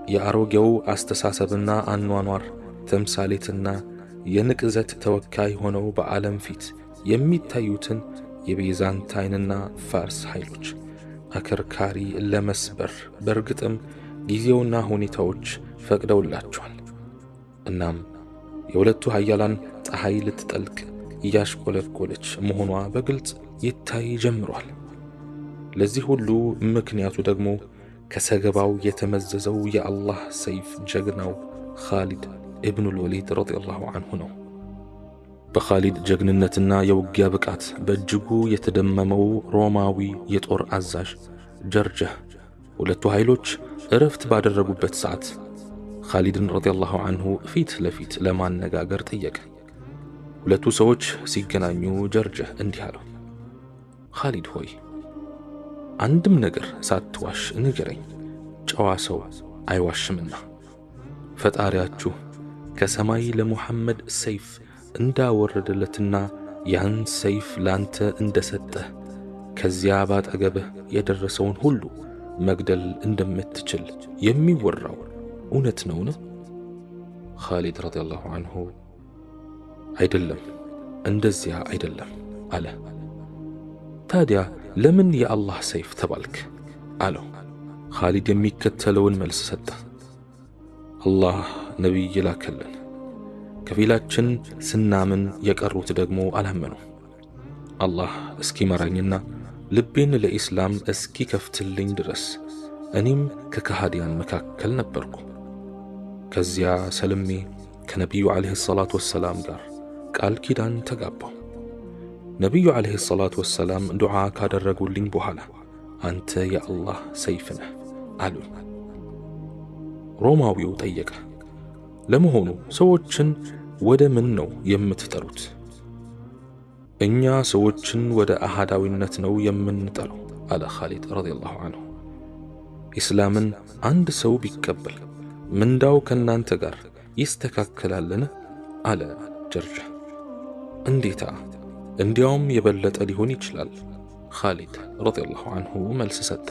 የአሮጌው አስተሳሰብና አኗኗር ተምሳሌትና የንቅዘት ተወካይ ሆነው በዓለም ፊት የሚታዩትን የቤዛንታይንና ፋርስ ኃይሎች አከርካሪ ለመስበር በእርግጥም ጊዜውና ሁኔታዎች ፈቅደውላቸዋል። እናም የሁለቱ ኃያላን ፀሐይ ልትጠልቅ እያሽቆለቆለች መሆኗ በግልጽ ይታይ ጀምሯል። ለዚህ ሁሉ ምክንያቱ ደግሞ ከሰገባው የተመዘዘው የአላህ ሰይፍ ጀግናው ኻሊድ ኢብኑል ወሊድ ረዲየላሁ ዐንሁ ነው። በኻሊድ ጀግንነትና የውጊያ ብቃት በእጅጉ የተደመመው ሮማዊ የጦር አዛዥ ጀርጀህ ሁለቱ ኃይሎች እረፍት ባደረጉበት ሰዓት ኻሊድን ረዲየላሁ ዐንሁ ፊት ለፊት ለማነጋገር ጠየቀ። ሁለቱ ሰዎች ሲገናኙ ጀርጀህ እንዲህ አለው፣ ኻሊድ ሆይ አንድም ነገር ሳትዋሽ ንገረኝ፣ ጨዋ ሰው አይዋሽምና። ፈጣሪያችሁ ከሰማይ ለሙሐመድ ሰይፍ እንዳወረደለትና ያን ሰይፍ ላንተ እንደሰጠህ ከዚያ ባጠገብህ የደረሰውን ሁሉ መግደል እንደምትችል የሚወራው እውነት ነውን? ኻሊድ ረዲየላሁ ዐንሁ አይደለም፣ እንደዚያ አይደለም አለ። ታዲያ ለምን የአላህ ሰይፍ ተባልክ አለው። ኻሊድ የሚከተለውን መልስ ሰጠ። አላህ ነቢይ ላከልን፣ ከፊላችን ስናምን የቀሩት ደግሞ አላመኑ። አላህ እስኪመራኝና ልቤን ለኢስላም እስኪከፍትልኝ ድረስ እኔም ከከሃዲያን መካከል ነበርኩ። ከዚያ ሰልሜ ከነቢዩ ዓለይሂ ሰላቱ ወሰላም ጋር ቃል ኪዳን ተጋባሁ። ነቢዩ ዓለይሂ ሰላቱ ወሰላም ዱዓ ካደረጉልኝ በኋላ አንተ የአላህ ሰይፍ ነህ አሉኝ። ሮማዊው ጠየቀ፣ ለመሆኑ ሰዎችን ወደ ምን ነው የምትጠሩት? እኛ ሰዎችን ወደ አሃዳዊነት ነው የምንጠራው አለ ኻሊድ ረዲየላሁ ዐንሁ። ኢስላምን አንድ ሰው ቢቀበል ምንዳው ከናንተ ጋር ይስተካከላልን? አለ ጀርጀህ። እንዴታ፣ እንዲያውም የበለጠ ሊሆን ይችላል ኻሊድ ረዲየላሁ ዐንሁ መልስ ሰጠ።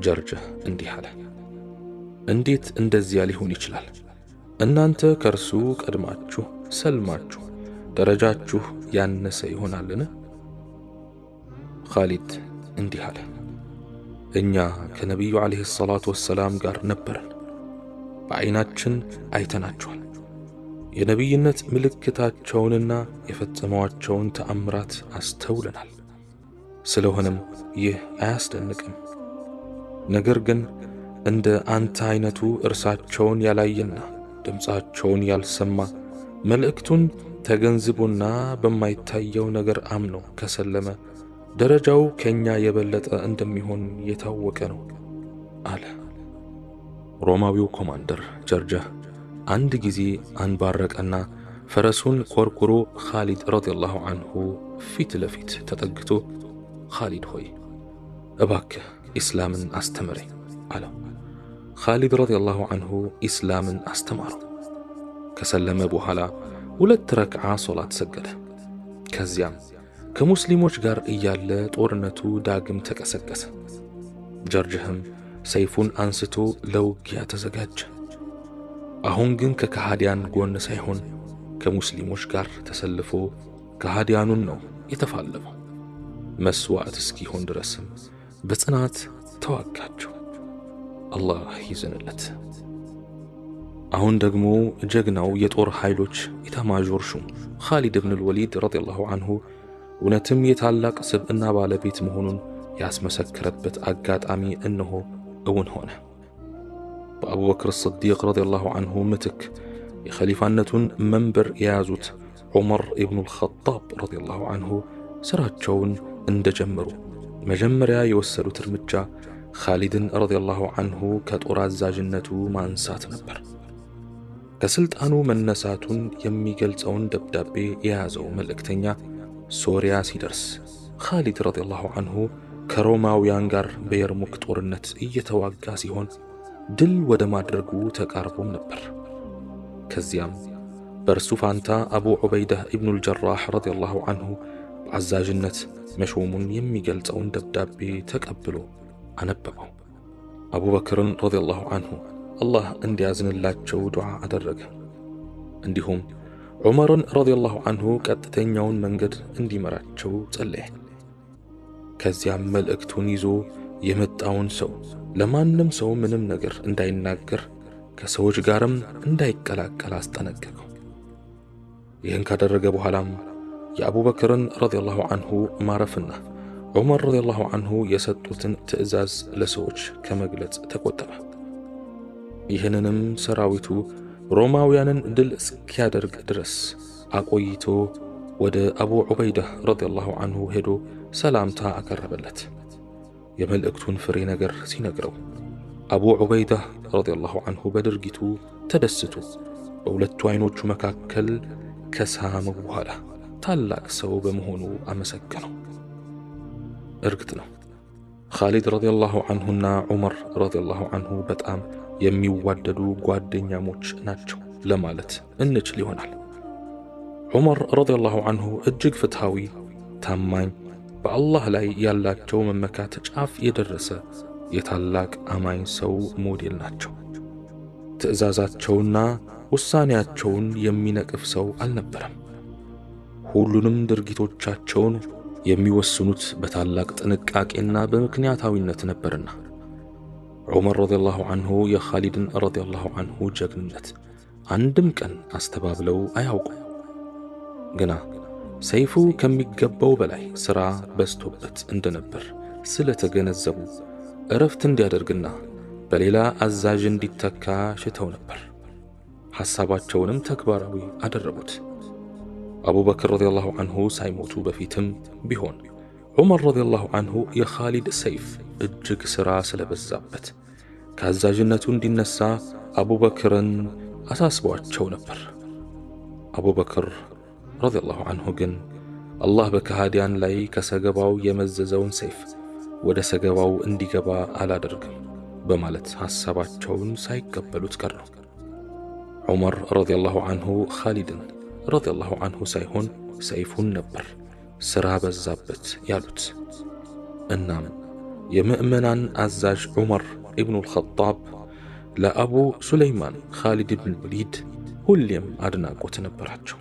ጀርጀህ እንዲህ አለ፣ እንዴት እንደዚያ ሊሆን ይችላል? እናንተ ከእርሱ ቀድማችሁ ሰልማችሁ ደረጃችሁ ያነሰ ይሆናልን? ኻሊድ እንዲህ አለ፣ እኛ ከነቢዩ ዓለይሂ ሰላቱ ወሰላም ጋር ነበረን፣ በዐይናችን አይተናቸዋል። የነቢይነት ምልክታቸውንና የፈጸሟቸውን ተአምራት አስተውለናል። ስለሆነም ይህ አያስደንቅም። ነገር ግን እንደ አንተ አይነቱ እርሳቸውን ያላየና ድምፃቸውን ያልሰማ መልእክቱን ተገንዝቦና በማይታየው ነገር አምኖ ከሰለመ ደረጃው ከኛ የበለጠ እንደሚሆን የታወቀ ነው አለ። ሮማዊው ኮማንደር ጀርጀህ አንድ ጊዜ አንባረቀና ፈረሱን ኮርኩሮ ኻሊድ ረዲየላሁ ዐንሁ ፊት ለፊት ተጠግቶ ኻሊድ ሆይ እባክህ ኢስላምን አስተምረኝ አለው። ኻሊድ ረዲየላሁ ዐንሁ ኢስላምን አስተማረው። ከሰለመ በኋላ 2 ረክዓ ሶላት ሰገደ። ከዚያም ከሙስሊሞች ጋር እያለ ጦርነቱ ዳግም ተቀሰቀሰ። ጀርጀህም ሰይፉን አንስቶ ለውጊያ ተዘጋጀ። አሁን ግን ከከሃዲያን ጎን ሳይሆን ከሙስሊሞች ጋር ተሰልፎ ከሃዲያኑን ነው የተፋለመው። መስዋዕት እስኪሆን ድረስም በጽናት ተዋጋቸው። አላህ ይዘንለት። አሁን ደግሞ ጀግናው የጦር ኃይሎች ኢታማዦር ሹም ኻሊድ ብን አልወሊድ ረዲየላሁ ዐንሁ እውነትም የታላቅ ስብዕና ባለቤት መሆኑን ያስመሰከረበት አጋጣሚ እነሆ እውን ሆነ። በአቡበክር ስዲቅ ረዲየላሁ ዐንሁ ምትክ የኸሊፋነቱን መንበር የያዙት ዑመር ኢብኑል ኸጣብ ረዲየላሁ ዐንሁ ስራቸውን እንደጀመሩ መጀመሪያ የወሰዱት እርምጃ ኻሊድን ረዲየላሁ ዐንሁ ከጦር አዛዥነቱ ማንሳት ነበር። ከስልጣኑ መነሳቱን የሚገልጸውን ደብዳቤ የያዘው መልእክተኛ ሶሪያ ሲደርስ ኻሊድ ረዲየላሁ ዐንሁ ከሮማውያን ጋር በየርሙክ ጦርነት እየተዋጋ ሲሆን ድል ወደ ማድረጉ ተቃርቦም ነበር። ከዚያም በእርሱ ፋንታ አቡ ዑበይዳህ ኢብኑል ጀራህ ረዲየላሁ ዐንሁ በአዛዥነት መሾሙን የሚገልጸውን ደብዳቤ ተቀብሎ አነበበው። አቡበክርን ረዲየላሁ ዐንሁ አላህ እንዲያዝንላቸው ዱዓ አደረገ። እንዲሁም ዑመርን ረዲየላሁ ዐንሁ ቀጥተኛውን መንገድ እንዲመራቸው ጸለየ። ከዚያም መልእክቱን ይዞ የመጣውን ሰው ለማንም ሰው ምንም ነገር እንዳይናገር ከሰዎች ጋርም እንዳይቀላቀል አስጠነቀቀው። ይህን ካደረገ በኋላም የአቡበክርን ረዲየላሁ ዐንሁ ማረፍና ዑመር ረዲየላሁ ዐንሁ የሰጡትን ትዕዛዝ ለሰዎች ከመግለጽ ተቆጠበ። ይህንንም ሰራዊቱ ሮማውያንን ድል እስኪያደርግ ድረስ አቆይቶ ወደ አቡ ዑበይዳህ ረዲየላሁ ዐንሁ ሄዶ ሰላምታ አቀረበለት። የመልእክቱን ፍሬ ነገር ሲነግረው አቡ ዑበይዳህ ረዲየላሁ ዐንሁ በድርጊቱ ተደስቶ በሁለቱ አይኖቹ መካከል ከሳመው በኋላ ታላቅ ሰው በመሆኑ አመሰገነው። እርግጥ ነው ኻሊድ ረዲየላሁ ዐንሁና ዑመር ረዲየላሁ ዐንሁ በጣም የሚዋደዱ ጓደኛሞች ናቸው ለማለት እንችል ይሆናል። ዑመር ረዲየላሁ ዐንሁ እጅግ ፍትሃዊ፣ ታማኝ፣ በአላህ ላይ ያላቸው መመካት ጫፍ የደረሰ የታላቅ አማኝ ሰው ሞዴል ናቸው። ትዕዛዛቸውና ውሳኔያቸውን የሚነቅፍ ሰው አልነበረም። ሁሉንም ድርጊቶቻቸውን የሚወስኑት በታላቅ ጥንቃቄና በምክንያታዊነት ነበርና ዑመር ረዲየላሁ ዐንሁ የኻሊድን ረዲየላሁ ዐንሁ ጀግንነት አንድም ቀን አስተባብለው አያውቁም። ግና ሰይፉ ከሚገባው በላይ ሥራ በዝቶበት እንደነበር ስለተገነዘቡ እረፍት እንዲያደርግና በሌላ አዛዥ እንዲተካ ሽተው ነበር። ሐሳባቸውንም ተግባራዊ አደረጉት። አቡበክር ረዲየላሁ ዐንሁ ሳይሞቱ በፊትም ቢሆን ዑመር ረዲየላሁ ዐንሁ የኻሊድ ሰይፍ እጅግ ሥራ ስለበዛበት ከአዛዥነቱ እንዲነሳ አቡበክርን አሳስቧቸው ነበር። አቡበክር ረዲየላሁ ዐንሁ ግን አላህ በከሃዲያን ላይ ከሰገባው የመዘዘውን ሰይፍ ወደ ሰገባው እንዲገባ አላደርግም በማለት ሐሳባቸውን ሳይቀበሉት ቀሩ። ዑመር ረዲየላሁ ዐንሁ ኻሊድን ረዲየላሁ ዐንሁ ሳይሆን ሰይፉን ነበር ሥራ በዛበት ያሉት። እናም የምእመናን አዛዥ ዑመር ኢብኑል ኸጣብ ለአቡ ሱለይማን ኻሊድ ብን ወሊድ ሁሌም አድናቆት ነበራቸው።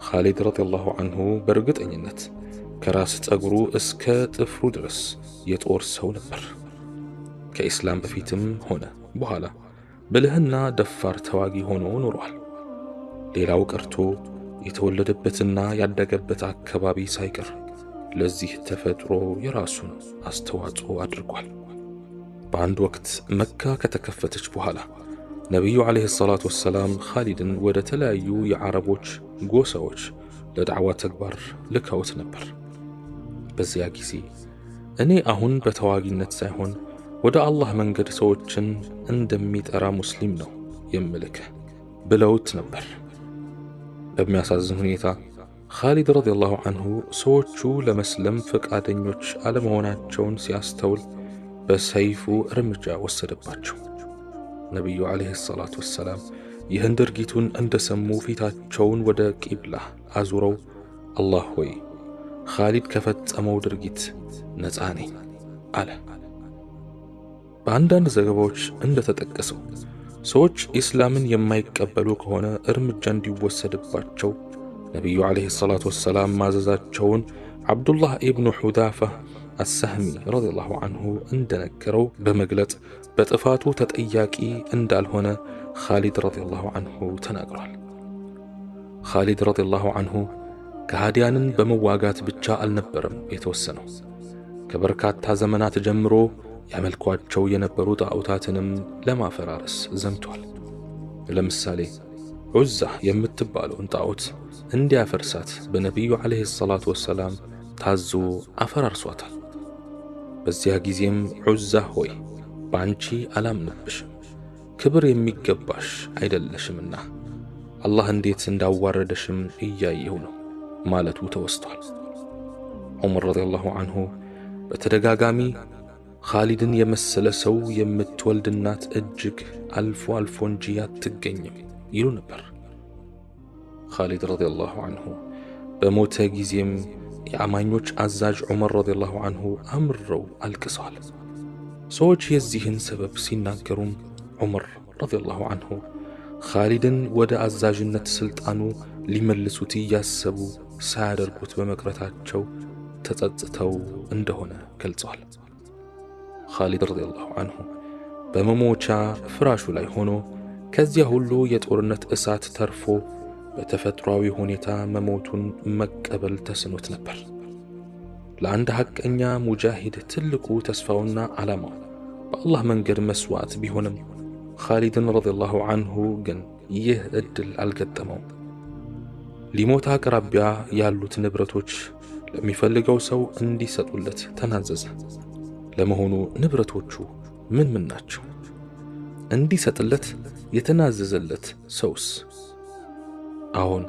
ኻሊድ ረዲየላሁ ዐንሁ በእርግጠኝነት ከራስ ፀጉሩ እስከ ጥፍሩ ድረስ የጦር ሰው ነበር። ከኢስላም በፊትም ሆነ በኋላ ብልህና ደፋር ተዋጊ ሆኖ ኖሯል። ሌላው ቀርቶ የተወለደበትና ያደገበት አካባቢ ሳይቀር ለዚህ ተፈጥሮ የራሱን አስተዋጽኦ አድርጓል። በአንድ ወቅት መካ ከተከፈተች በኋላ ነቢዩ ዓለይሂ ሰላቱ ወሰላም ኻሊድን ወደ ተለያዩ የዓረቦች ጎሳዎች ለዳዕዋ ተግባር ልከውት ነበር። በዚያ ጊዜ እኔ አሁን በተዋጊነት ሳይሆን ወደ አላህ መንገድ ሰዎችን እንደሚጠራ ሙስሊም ነው የምልክህ ብለውት ነበር። በሚያሳዝን ሁኔታ ኻሊድ ረዲየላሁ ዐንሁ ሰዎቹ ለመስለም ፈቃደኞች አለመሆናቸውን ሲያስተውል በሰይፉ እርምጃ ወሰደባቸው። ነቢዩ ዓለይሂ ሰላቱ ወሰላም ይህን ድርጊቱን እንደሰሙ ፊታቸውን ወደ ቂብላ አዙረው አላህ ሆይ ኻሊድ ከፈጸመው ድርጊት ነፃ ነኝ አለ። በአንዳንድ ዘገባዎች እንደተጠቀሰው ሰዎች ኢስላምን የማይቀበሉ ከሆነ እርምጃ እንዲወሰድባቸው ነቢዩ ዓለይሂ ሰላቱ ወሰላም ማዘዛቸውን ዓብዱላህ ኢብኑ ሑዳፋ አሳህሚ ረዲየላሁ ዐንሁ እንደነገረው በመግለጽ በጥፋቱ ተጠያቂ እንዳልሆነ ኻሊድ ረዲየላሁ ዐንሁ ተናግሯል። ኻሊድ ረዲየላሁ ዐንሁ ከሃዲያንን በመዋጋት ብቻ አልነበረም የተወሰነው። ከበርካታ ዘመናት ጀምሮ ያመልኳቸው የነበሩ ጣዖታትንም ለማፈራረስ ዘምቷል። ለምሳሌ ዑዛ የምትባለውን ጣዖት እንዲያፈርሳት በነቢዩ ዓለይሂ ሰላቱ ወሰላም ታዞ አፈራርሷታል። በዚያ ጊዜም ዑዛ ሆይ በአንቺ አላምንብሽም፣ ክብር የሚገባሽ አይደለሽምና አላህ እንዴት እንዳዋረደሽም እያየሁ ነው ማለቱ ተወስቷል። ዑመር ረዲየላሁ ዐንሁ በተደጋጋሚ ኻሊድን የመሰለ ሰው የምትወልድ እናት እጅግ አልፎ አልፎ እንጂ አትገኝም ይሉ ነበር። ኻሊድ ረዲየላሁ ዐንሁ በሞተ ጊዜም የአማኞች አዛዥ ዑመር ረዲየላሁ ዐንሁ አምረው አልቅሰዋል። ሰዎች የዚህን ሰበብ ሲናገሩም ዑመር ረዲየላሁ ዐንሁ ኻሊድን ወደ አዛዥነት ስልጣኑ ሊመልሱት እያሰቡ ሳያደርጉት በመቅረታቸው ተጸጽተው እንደሆነ ገልጸዋል። ኻሊድ ረዲየላሁ ዐንሁ በመሞቻ ፍራሹ ላይ ሆኖ ከዚያ ሁሉ የጦርነት እሳት ተርፎ በተፈጥሯዊ ሁኔታ መሞቱን መቀበል ተስኖት ነበር። ለአንድ ሐቀኛ ሙጃሂድ ትልቁ ተስፋውና ዓላማው በአላህ መንገድ መስዋዕት ቢሆንም ኻሊድን ረዲየላሁ ዐንሁ ግን ይህ ዕድል አልገጠመውም። ሊሞት አቅራቢያ ያሉት ንብረቶች ለሚፈልገው ሰው እንዲሰጡለት ተናዘዘ። ለመሆኑ ንብረቶቹ ምን ምን ናቸው? እንዲሰጥለት የተናዘዘለት ሰውስ? አሁን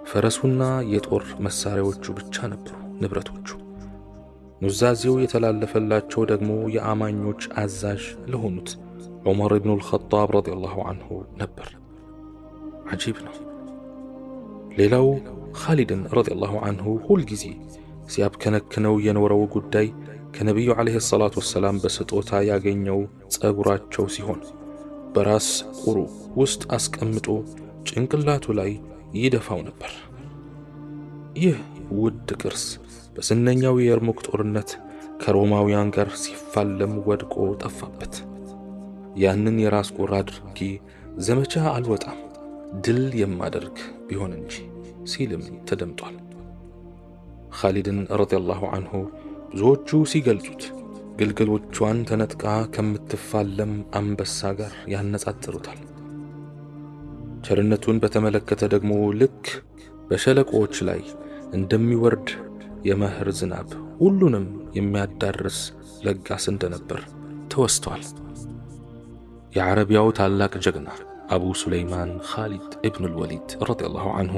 ፈረሱና የጦር መሳሪያዎቹ ብቻ ነበሩ ንብረቶቹ። ኑዛዜው የተላለፈላቸው ደግሞ የአማኞች አዛዥ ለሆኑት ዑመር ኢብኑል ኸጣብ ረዲየላሁ ዐንሁ ነበር። ዓጂብ ነው። ሌላው ኻሊድን ረዲየላሁ ዐንሁ ሁልጊዜ ሲያብከነክነው የኖረው ጉዳይ ከነቢዩ ዓለይሂ ሰላቱ ወሰላም በስጦታ ያገኘው ጸጉራቸው ሲሆን በራስ ቁሩ ውስጥ አስቀምጦ ጭንቅላቱ ላይ ይደፋው ነበር። ይህ ውድ ቅርስ በስነኛው የየርሙክ ጦርነት ከሮማውያን ጋር ሲፋለም ወድቆ ጠፋበት። ያንን የራስ ቁር አድርጌ ዘመቻ አልወጣም ድል የማደርግ ቢሆን እንጂ ሲልም ተደምጧል። ኻሊድን ረዲየላሁ ዐንሁ ብዙዎቹ ሲገልጹት ግልገሎቿን ተነጥቃ ከምትፋለም አንበሳ ጋር ያነጻጽሩታል። ቸርነቱን በተመለከተ ደግሞ ልክ በሸለቆዎች ላይ እንደሚወርድ የመህር ዝናብ ሁሉንም የሚያዳርስ ለጋስ እንደነበር ተወስቷል። የዓረቢያው ታላቅ ጀግና አቡ ሱለይማን ኻሊድ ኢብኑል ወሊድ ረዲየላሁ ዐንሁ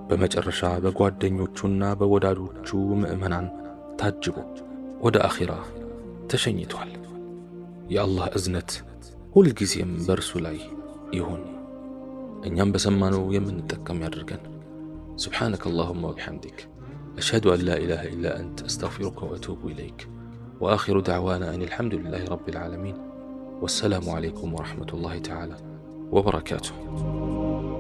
በመጨረሻ በጓደኞቹና በወዳጆቹ ምዕመናን ታጅቦ ወደ አኺራ ተሸኝቷል። የአላህ እዝነት ሁልጊዜም በእርሱ ላይ ይሁን። እኛም በሰማነው የምንጠቀም ያድርገን። ሱብሓነከ አላሁመ ወቢሐምዲክ አሽሀዱ አን ላ ኢላሃ ኢላ አንተ አስተግፊሩከ ወአቱቡ ኢለይክ ወአኺሩ ደዕዋና አኒል ሐምዱሊላሂ ረቢል ዓለሚን ወሰላሙ ዓለይኩም ወረሕመቱላሂ ተዓላ ወበረካቱሁ።